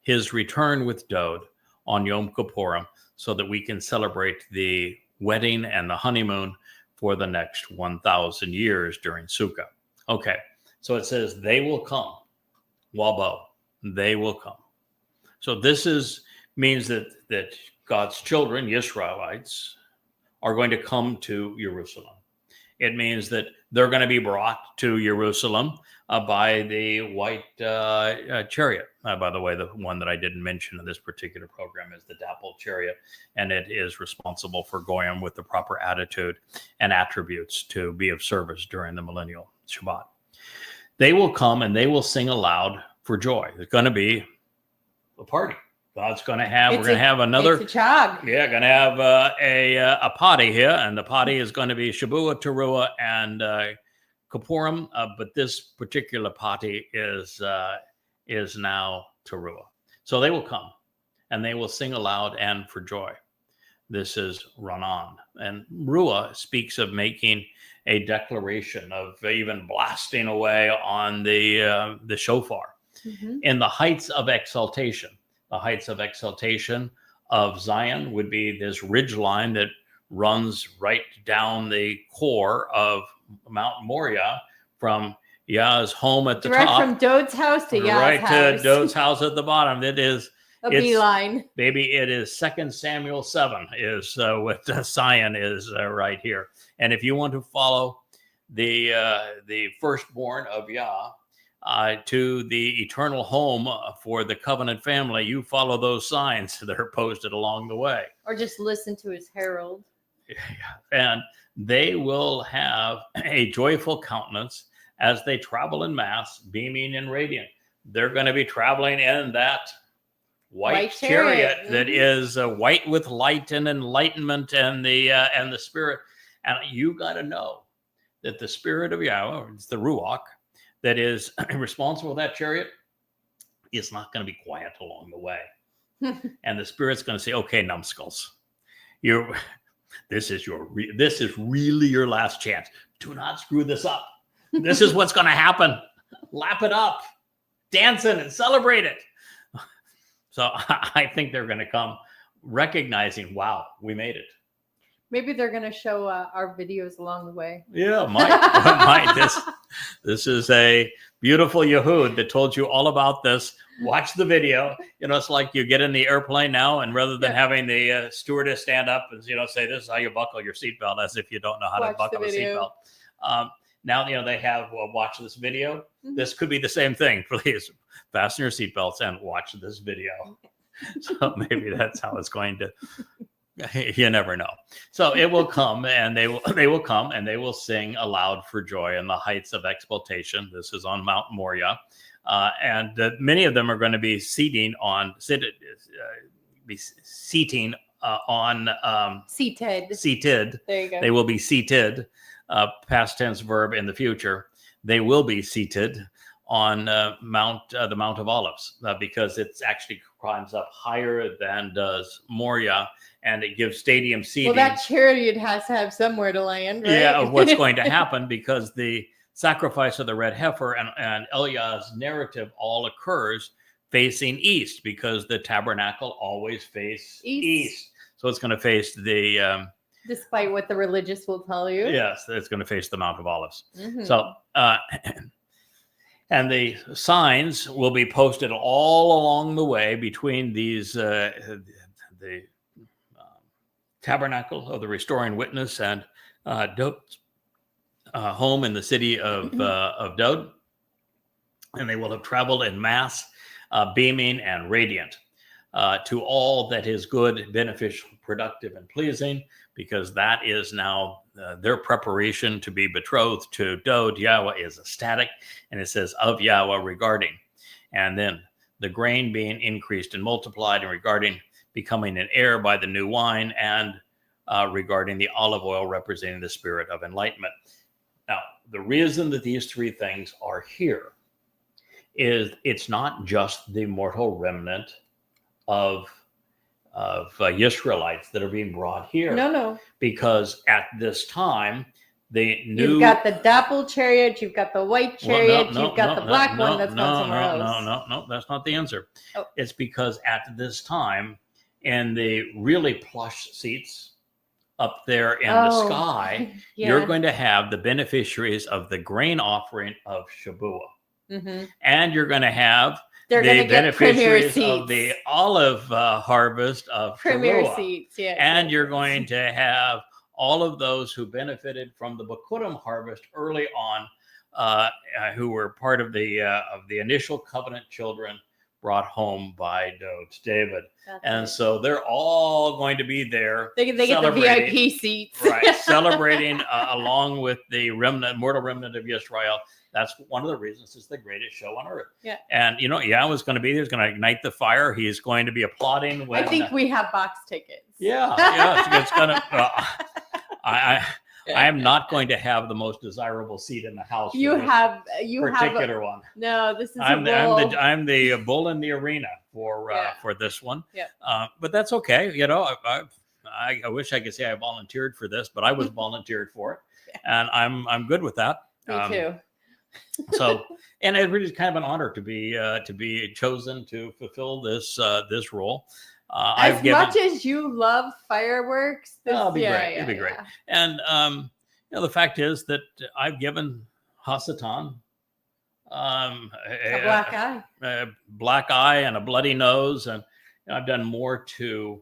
his return with Dod on Yom Kippurim, so that we can celebrate the wedding and the honeymoon for the next 1,000 years during Sukkah. Okay, so it says they will come. Wabo, they will come. So this means that God's children, Yisraelites, are going to come to Jerusalem. It means that they're going to be brought to Jerusalem by the white chariot. By the way, the one that I didn't mention in this particular program is the dappled chariot, and it is responsible for going with the proper attitude and attributes to be of service during the millennial Shabbat. They will come and they will sing aloud for joy. It's going to be a party. God's going to have, we're going to have another, it's a chag. Yeah, going to have a party here, and the party is going to be Shabbat, Teruah, and Kippurim, but this particular party is now Teruah. So they will come, and they will sing aloud and for joy. This is Ranan. And Ruah speaks of making a declaration, of even blasting away on the shofar. Mm-hmm. In the heights of exaltation. The heights of exaltation of Zion would be this ridge line that runs right down the core of Mount Moriah from Yah's home at the top. Right from Dod's house to Yah's right house. Right to Dod's house at the bottom. It is a beeline. Baby, it is 2 Samuel 7 is what Zion is right here. And if you want to follow the firstborn of Yah, to the eternal home for the covenant family, you follow those signs that are posted along the way. Or just listen to his herald. And they will have a joyful countenance as they travel in mass, beaming and radiant. They're going to be traveling in that white chariot that is white with light and enlightenment and the Spirit. And you got to know that the Spirit of Yahweh, it's the Ruach, that is responsible for that chariot, is not going to be quiet along the way. And the Spirit's going to say, okay, numbskulls, this is really your last chance. Do not screw this up. This is what's going to happen. Lap it up, dance in and celebrate it. So I think they're going to come recognizing, wow, we made it. Maybe they're going to show our videos along the way. Yeah, might. This is a beautiful Yehud that told you all about this. Watch the video. It's like you get in the airplane now, and rather than having the stewardess stand up and say, this is how you buckle your seatbelt, as if you don't know how to buckle a seatbelt. Now they have watch this video. Mm-hmm. This could be the same thing. Please fasten your seatbelts and watch this video. So maybe that's how it's going to. You never know. So it will come, and they will come, and they will sing aloud for joy in the heights of exaltation. This is on Mount Moriah, and many of them are going to be seated. Seated. There you go. They will be seated. Past tense verb in the future. They will be seated on the Mount of Olives, because it actually climbs up higher than does Moriah, and it gives stadium seating. Well, that chariot has to have somewhere to land, right? Yeah, of what's going to happen, because the sacrifice of the red heifer and Eliah's narrative all occurs facing east, because the tabernacle always faced east. So it's going to face the... despite what the religious will tell you. Yes, it's going to face the Mount of Olives. Mm-hmm. So... and the signs will be posted all along the way between these, the tabernacle of the restoring witness and Dod's home in the city of Dod. And they will have traveled in mass, beaming and radiant to all that is good, beneficial, productive, and pleasing, because that is now their preparation to be betrothed to Dod. Yahweh is ecstatic, and it says of Yahweh regarding. And then the grain being increased and multiplied, and regarding becoming an heir by the new wine, and regarding the olive oil representing the spirit of enlightenment. Now, the reason that these three things are here is it's not just the mortal remnant of Israelites that are being brought here. No. Because at this time, the new... You've got the dapple chariot, you've got the white chariot, you've got the black one that's gone somewhere else. No, that's not the answer. Oh. It's because at this time, in the really plush seats up there in the sky, you're going to have the beneficiaries of the grain offering of Shabuah. Mm-hmm. And you're going to have the beneficiaries of the olive harvest of premier Shabuah. seats. Yeah, and you're going to have all of those who benefited from the Bikurim harvest early on, who were part of the initial covenant children brought home by David. And so they're all going to be there. They get the VIP seats. Right, celebrating along with the mortal remnant of Israel. That's one of the reasons it's the greatest show on earth. Yeah. And, Yahweh's going to be there. He's going to ignite the fire. He's going to be applauding. When, I think we have box tickets. Yeah. It's going to... I am not going to have the most desirable seat in the house. You have one. No, this is I'm the bull in the arena for this one. Yeah. But that's okay. I wish I could say I volunteered for this, but I was volunteered for it, and I'm good with that. Me too. So, and it really is kind of an honor to be chosen to fulfill this role. Much as you love fireworks, it'll be great. It'll be great. And the fact is that I've given Hasatan a black eye and a bloody nose, and I've done more to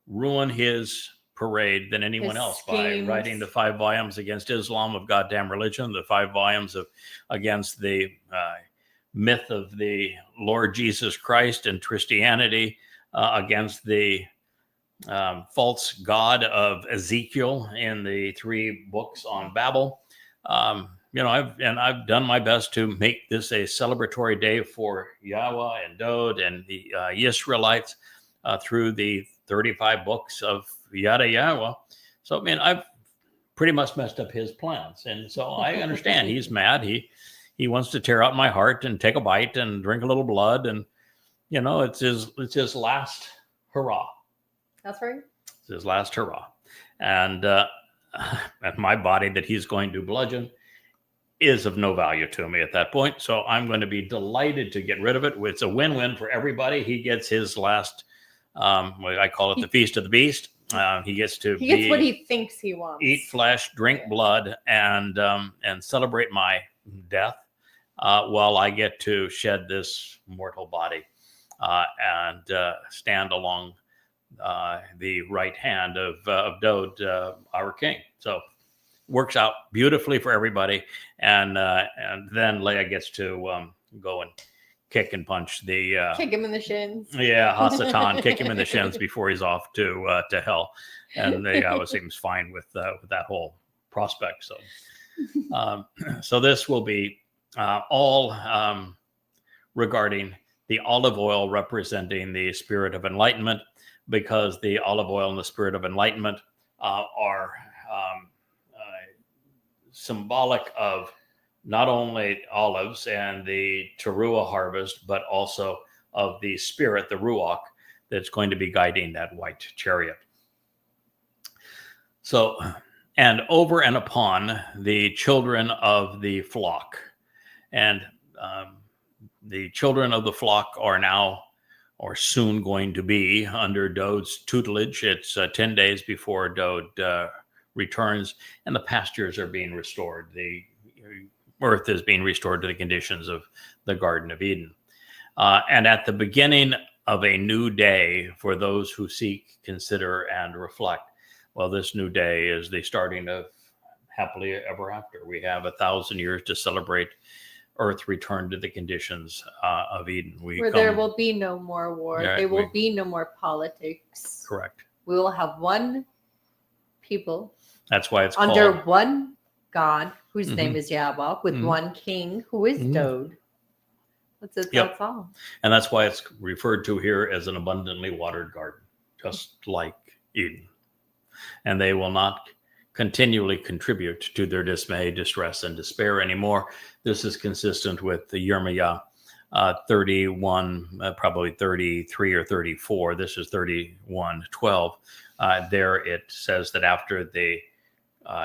ruin his parade than anyone else by writing the 5 volumes against Islam of goddamn religion, the 5 volumes against the myth of the Lord Jesus Christ and Christianity, against the false god of Ezekiel in the 3 books on Babel. I've done my best to make this a celebratory day for Yahweh and Dod and the Israelites through the 35 books of Yada Yahweh. So, I've pretty much messed up his plans. And so I understand he's mad. He wants to tear out my heart and take a bite and drink a little blood. And, it's his last hurrah. That's right. It's his last hurrah. And my body that he's going to bludgeon is of no value to me at that point. So I'm going to be delighted to get rid of it. It's a win-win for everybody. He gets his last, I call it the Feast of the Beast. He gets what he thinks he wants. Eat flesh, drink blood, and celebrate my death while I get to shed this mortal body and stand along the right hand of Dod, our king. So works out beautifully for everybody. And then Leah gets to go and kick and punch the kick him in the shins. Yeah, Hasatan, kick him in the shins before he's off to hell. And Yahweh seems fine with that whole prospect. So so this will be all regarding the olive oil representing the spirit of enlightenment, because the olive oil and the spirit of enlightenment are symbolic of not only olives and the teruah harvest, but also of the spirit, the ruach, that's going to be guiding that white chariot. So, and over and upon the children of the flock. And the children of the flock are now, or soon going to be, under Dod's tutelage. It's 10 days before Dod returns, and the pastures are being restored. The earth is being restored to the conditions of the Garden of Eden. And at the beginning of a new day for those who seek, consider, and reflect, well, this new day is the starting of happily ever after. We have 1,000 years to celebrate earth return to the conditions of Eden. There will be no more war. There will be no more politics. Correct. We will have one people. That's why it's under one God, whose name is Yahweh, with one king who is Dod. That's it. Yep. That's all. And that's why it's referred to here as an abundantly watered garden, just like Eden. And they will not continually contribute to their dismay, distress, and despair anymore. This is consistent with the Yirmiyah 31, probably 33 or 34. This is 31:12. There it says that after the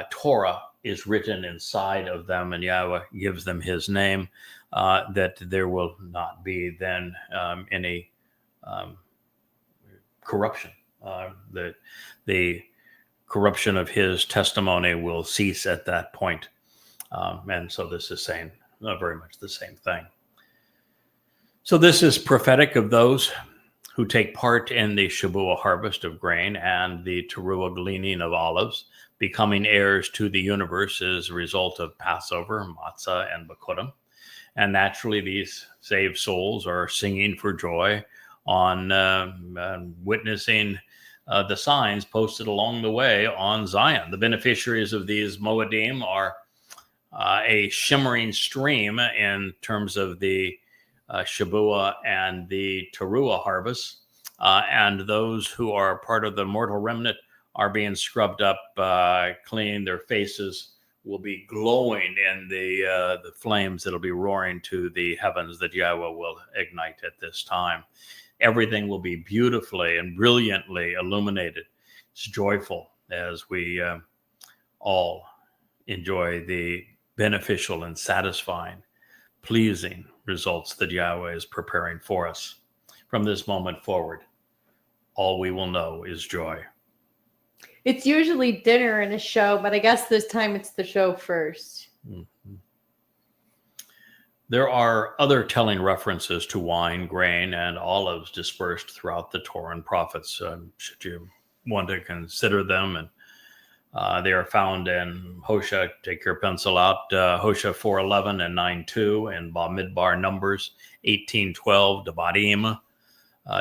Torah is written inside of them and Yahweh gives them his name, that there will not be then any corruption. The corruption of his testimony will cease at that point. And so this is saying very much the same thing. So this is prophetic of those who take part in the Shabuah harvest of grain and the Teruah gleaning of olives, becoming heirs to the universe as a result of Passover, Matzah, and Bikurim. And naturally, these saved souls are singing for joy on witnessing the signs posted along the way on Zion. The beneficiaries of these Moedim are a shimmering stream in terms of the Shabuah and the Teruah harvest, and those who are part of the mortal remnant are being scrubbed up clean. Their faces will be glowing in the flames that'll be roaring to the heavens that Yahweh will ignite at this time. Everything will be beautifully and brilliantly illuminated. It's joyful as we all enjoy the beneficial and satisfying, pleasing results that Yahweh is preparing for us. From this moment forward, all we will know is joy. It's usually dinner and a show, but I guess this time it's the show first. Mm-hmm. There are other telling references to wine, grain, and olives dispersed throughout the Torah and prophets. Should you want to consider them, and they are found in Hosea. Take your pencil out. Hosea 4:11 and 9:2, and Bamidbar Numbers 18:12, Devarim,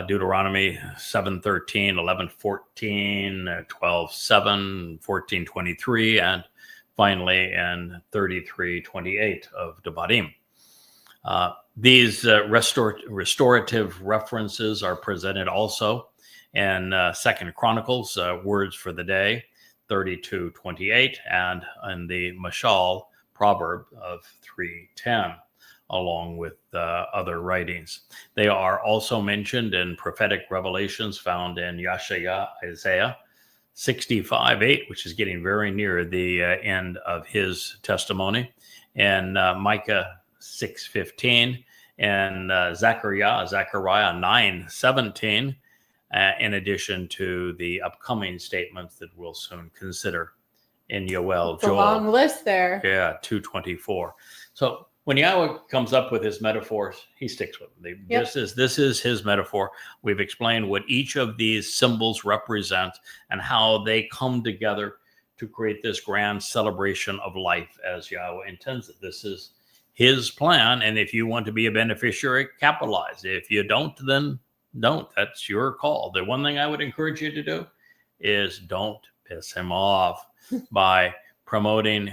Deuteronomy 7:13, 11:14, 12:7, 14:23, and finally in 33:28 of Devarim. These restorative references are presented also in Second Chronicles, words for the day, 32:28, and in the Mashal proverb of 3:10, along with other writings. They are also mentioned in prophetic revelations found in Yeshaya, Isaiah 65:8, which is getting very near the end of his testimony, and Micah 6:15, and Zechariah 9:17, in addition to the upcoming statements that we'll soon consider in Yoel. It's a long list there. Yeah, 2:24. So when Yahweh comes up with his metaphors, he sticks with them. This is his metaphor. We've explained what each of these symbols represent and how they come together to create this grand celebration of life as Yahweh intends it. This is his plan, and if you want to be a beneficiary, capitalize. If you don't, then don't. That's your call. The one thing I would encourage you to do is don't piss him off by promoting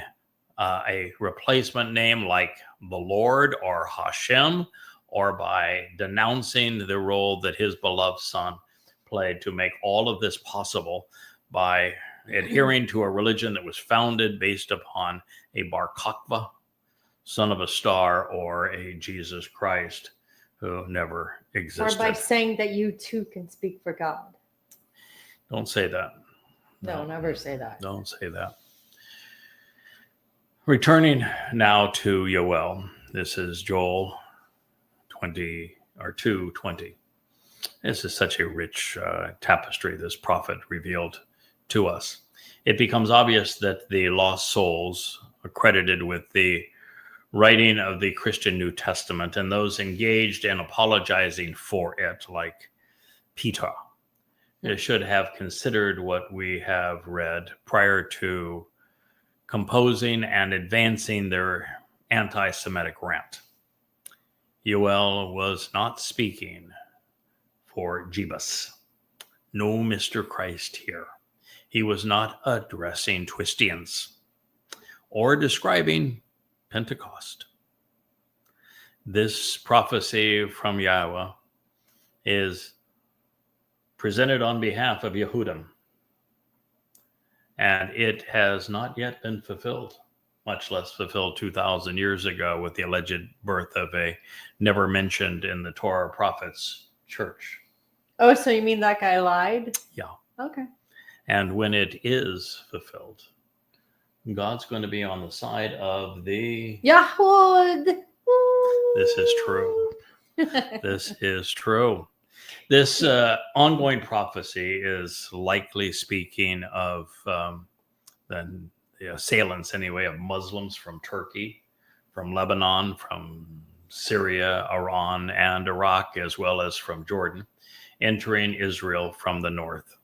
a replacement name like the Lord or Hashem, or by denouncing the role that his beloved son played to make all of this possible by adhering to a religion that was founded based upon a Bar Kokhba, son of a star, or a Jesus Christ who never existed. Or by saying that you too can speak for God. Don't say that. No, never say that. Don't say that. Returning now to Yoel. This is Joel 2:20. This is such a rich tapestry this prophet revealed to us. It becomes obvious that the lost souls are credited with the writing of the Christian New Testament and those engaged in apologizing for it, like Peter, should have considered what we have read prior to composing and advancing their anti-Semitic rant. Yoel was not speaking for Jebus. No Mr. Christ here. He was not addressing Twistians or describing Pentecost. This prophecy from Yahweh is presented on behalf of Yehudim, and it has not yet been fulfilled much less fulfilled 2,000 years ago with the alleged birth of a never mentioned in the Torah or prophets church. Oh, so you mean that guy lied? Yeah. Okay. And when it is fulfilled, God's going to be on the side of the Yahud. This is true. This is true. This ongoing prophecy is likely speaking of the assailants, anyway, of Muslims from Turkey, from Lebanon, from Syria, Iran, and Iraq, as well as from Jordan, entering Israel from the north.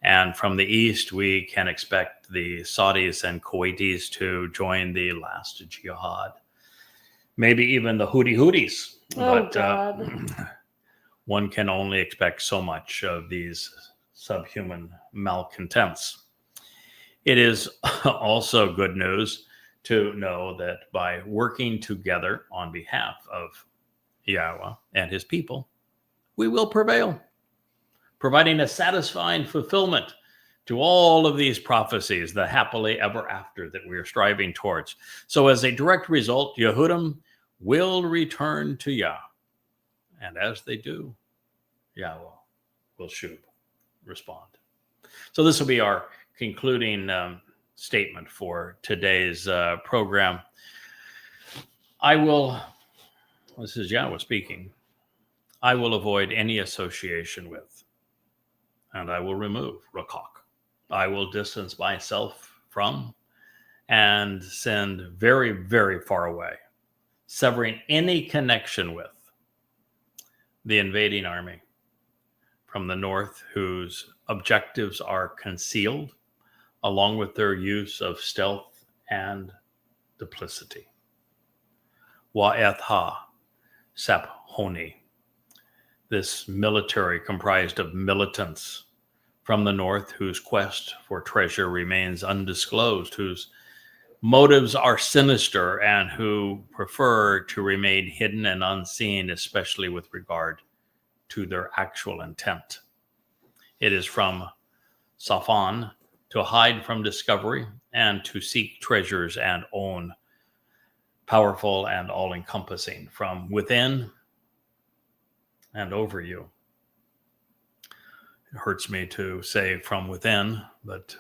And from the east, we can expect the Saudis and Kuwaitis to join the last jihad. Maybe even the Houthis. Oh, God. One can only expect so much of these subhuman malcontents. It is also good news to know that by working together on behalf of Yahweh and his people, we will prevail, providing a satisfying fulfillment to all of these prophecies, the happily ever after that we are striving towards. So as a direct result, Yehudim will return to Yah. And as they do, Yahweh will respond. So this will be our concluding statement for today's program. This is Yahweh speaking, I will avoid any association with, and I will remove Rakak. I will distance myself from and send very, very far away, severing any connection with the invading army from the north, whose objectives are concealed, along with their use of stealth and duplicity. Wa'eth ha Saphoni, this military comprised of militants from the north, whose quest for treasure remains undisclosed, whose motives are sinister, and who prefer to remain hidden and unseen, especially with regard to their actual intent. It is from Safan to hide from discovery and to seek treasures and own, powerful and all-encompassing, from within and over you. It hurts me to say from within, but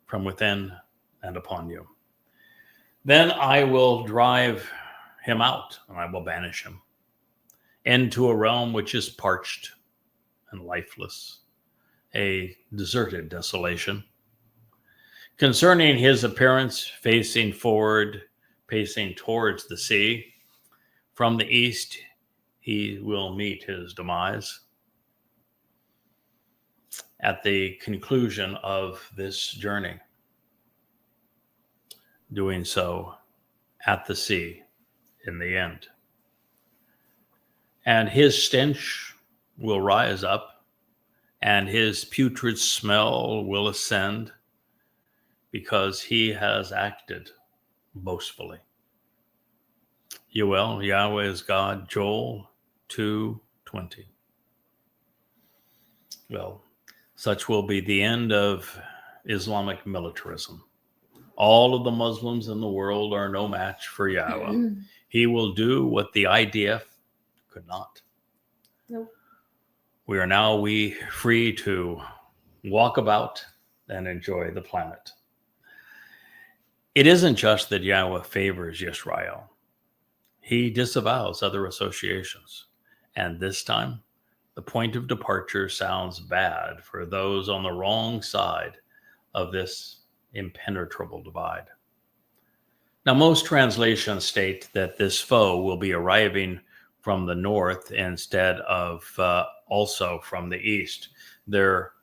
from within and upon you. Then I will drive him out, and I will banish him into a realm which is parched and lifeless, a deserted desolation. Concerning his appearance, facing forward, pacing towards the sea, from the east he will meet his demise. At the conclusion of this journey, doing so at the sea in the end. And his stench will rise up, and his putrid smell will ascend, because he has acted boastfully. Yoel, Yahweh is God, Joel 2:20. Well, such will be the end of Islamic militarism. All of the Muslims in the world are no match for Yahweh. He will do what the IDF could not. Nope. We are now free to walk about and enjoy the planet. It isn't just that Yahweh favors Yisrael. He disavows other associations. And this time, the point of departure sounds bad for those on the wrong side of this impenetrable divide. Now, most translations state that this foe will be arriving from the north instead of also from the east. Their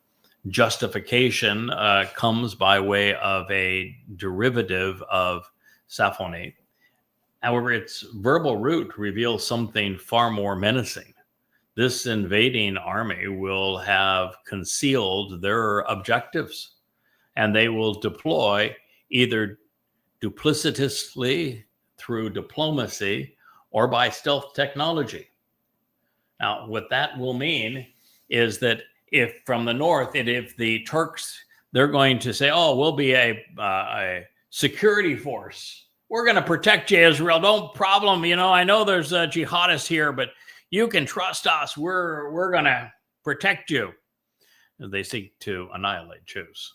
justification comes by way of a derivative of Saphoni. However, its verbal root reveals something far more menacing. This invading army will have concealed their objectives, and they will deploy either duplicitously through diplomacy or by stealth technology. Now, what that will mean is that if from the north, and if the Turks, they're going to say, oh, we'll be a security force we're going to protect you, Israel. No problem. I know there's jihadists here, but you can trust us. We're going to protect you. They seek to annihilate Jews.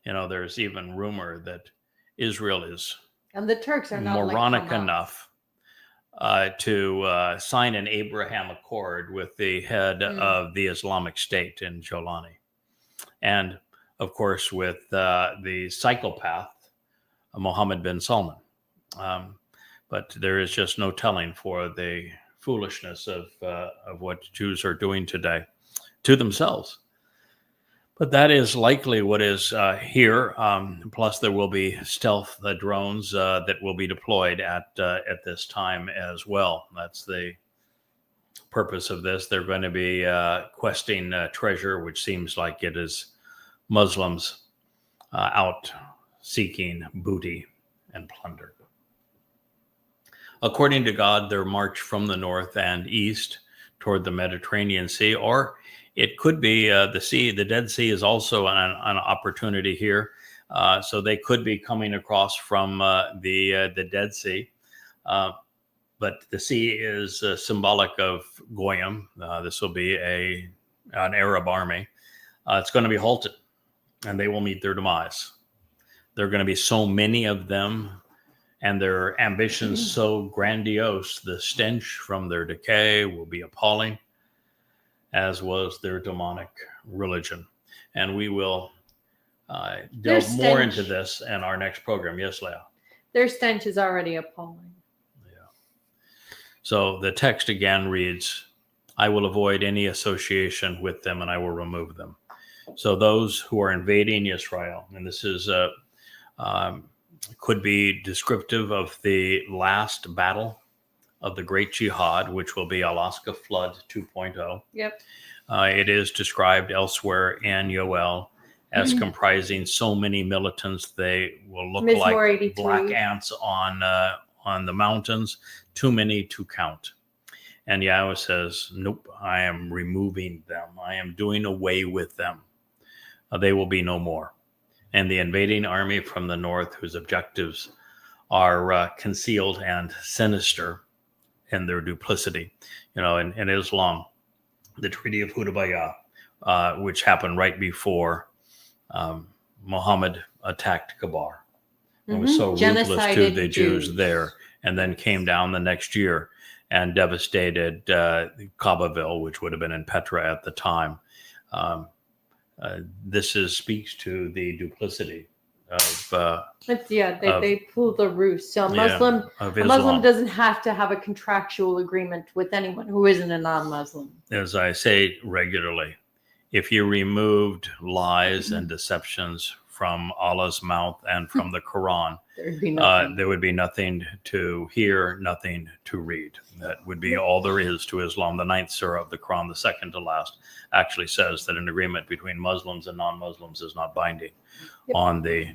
There's even rumor that Israel is and the Turks are not moronic like enough to sign an Abraham Accord with the head of the Islamic State in Jolani. And, of course, with the psychopath, Mohammed bin Salman. But there is just no telling for the foolishness of what Jews are doing today to themselves. But that is likely what is here. Plus, there will be stealth drones that will be deployed at this time as well. That's the purpose of this. They're going to be questing treasure, which seems like it is Muslims out seeking booty and plunder. According to God, their march from the north and east toward the Mediterranean Sea, or it could be the sea. The Dead Sea is also an opportunity here. So they could be coming across from the Dead Sea. But the sea is symbolic of Goyim. This will be an Arab army. It's going to be halted, and they will meet their demise. There are going to be so many of them, and their ambitions so grandiose. The stench from their decay will be appalling, as was their demonic religion. And we will delve more into this in our next program. Yes, Leah? Their stench is already appalling. Yeah. So the text again reads, I will avoid any association with them and I will remove them. So those who are invading Israel, and this is could be descriptive of the last battle of the Great Jihad, which will be Alaska Flood 2.0. Yep. It is described elsewhere in Yoel as comprising so many militants they will look Mizmor like 83. black ants on the mountains, too many to count. And Yahweh says, nope, I am removing them. I am doing away with them. They will be no more. And the invading army from the north, whose objectives are concealed and sinister in their duplicity. In Islam, the Treaty of Hudaybiyah, which happened right before Muhammad attacked Kabar. It was so ruthless to the Jews there, and then came down the next year and devastated Kabbaville, which would have been in Petra at the time. This speaks to the duplicity of they pull the roost. So a Muslim doesn't have to have a contractual agreement with anyone who isn't a non-Muslim. As I say regularly, if you removed lies and deceptions from Allah's mouth and from the Quran, there would be nothing to hear, nothing to read. That would be all there is to Islam. The 9th surah of the Quran, the second to last, actually says that an agreement between Muslims and non-Muslims is not binding on the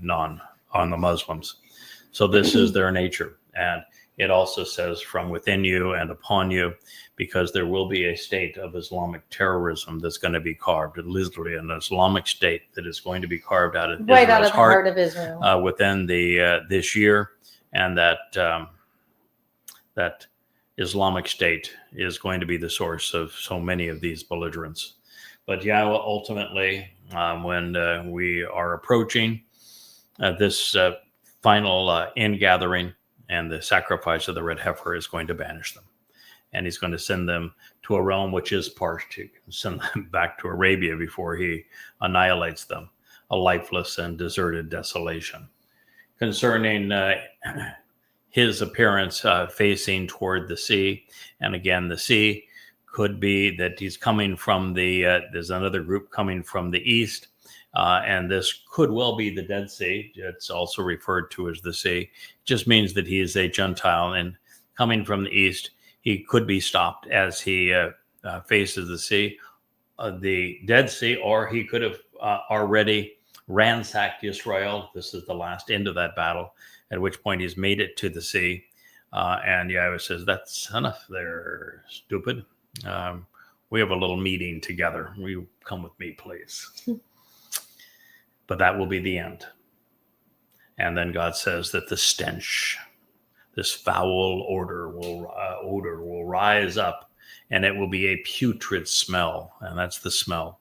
Muslims. So this is their nature. And it also says from within you and upon you, because there will be a state of Islamic terrorism that's going to be carved. Literally an Islamic state that is going to be carved out of right Israel's out of the heart of Israel within this year, and that Islamic state is going to be the source of so many of these belligerents. But Yahweh ultimately, when we are approaching this final ingathering and the sacrifice of the red heifer, is going to banish them. And he's going to send them to a realm which is parched. He can send them back to Arabia before he annihilates them, a lifeless and deserted desolation. Concerning his appearance facing toward the sea, and again, the sea could be that he's coming from there's another group coming from the east, and this could well be the Dead Sea. It's also referred to as the sea. It just means that he is a Gentile, and coming from the east, he could be stopped as he faces the sea, the Dead Sea, or he could have already ransacked Israel. This is the last end of that battle, at which point he's made it to the sea. And Yahweh says, that's enough there, stupid. We have a little meeting together. Will you come with me, please? But that will be the end. And then God says that the stench, this foul odor will rise up, and it will be a putrid smell. And that's the smell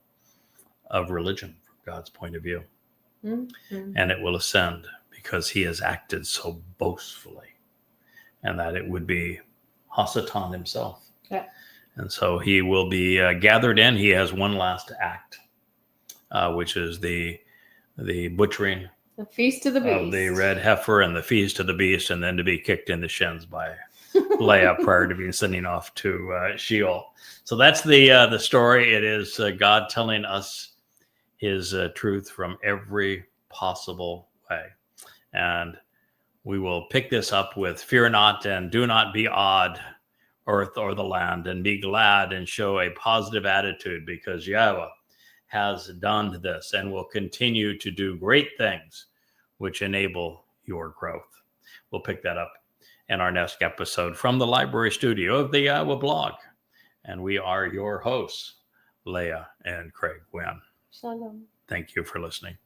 of religion from God's point of view. Mm-hmm. And it will ascend because he has acted so boastfully, and that it would be Hasatan himself. Yeah. And so he will be gathered in. He has one last act, which is the butchering, the feast of the beast, of the red heifer, and the feast of the beast, and then to be kicked in the shins by Leah prior to being sending off to Sheol. So that's the story. It is God telling us his truth from every possible way. And we will pick this up with fear not and do not be awed, earth or the land, and be glad and show a positive attitude, because Yahweh has done this and will continue to do great things which enable your growth. We'll pick that up in our next episode from the library studio of the Yahweh blog. And we are your hosts, Leah and Craig Wynn. Shalom. Thank you for listening.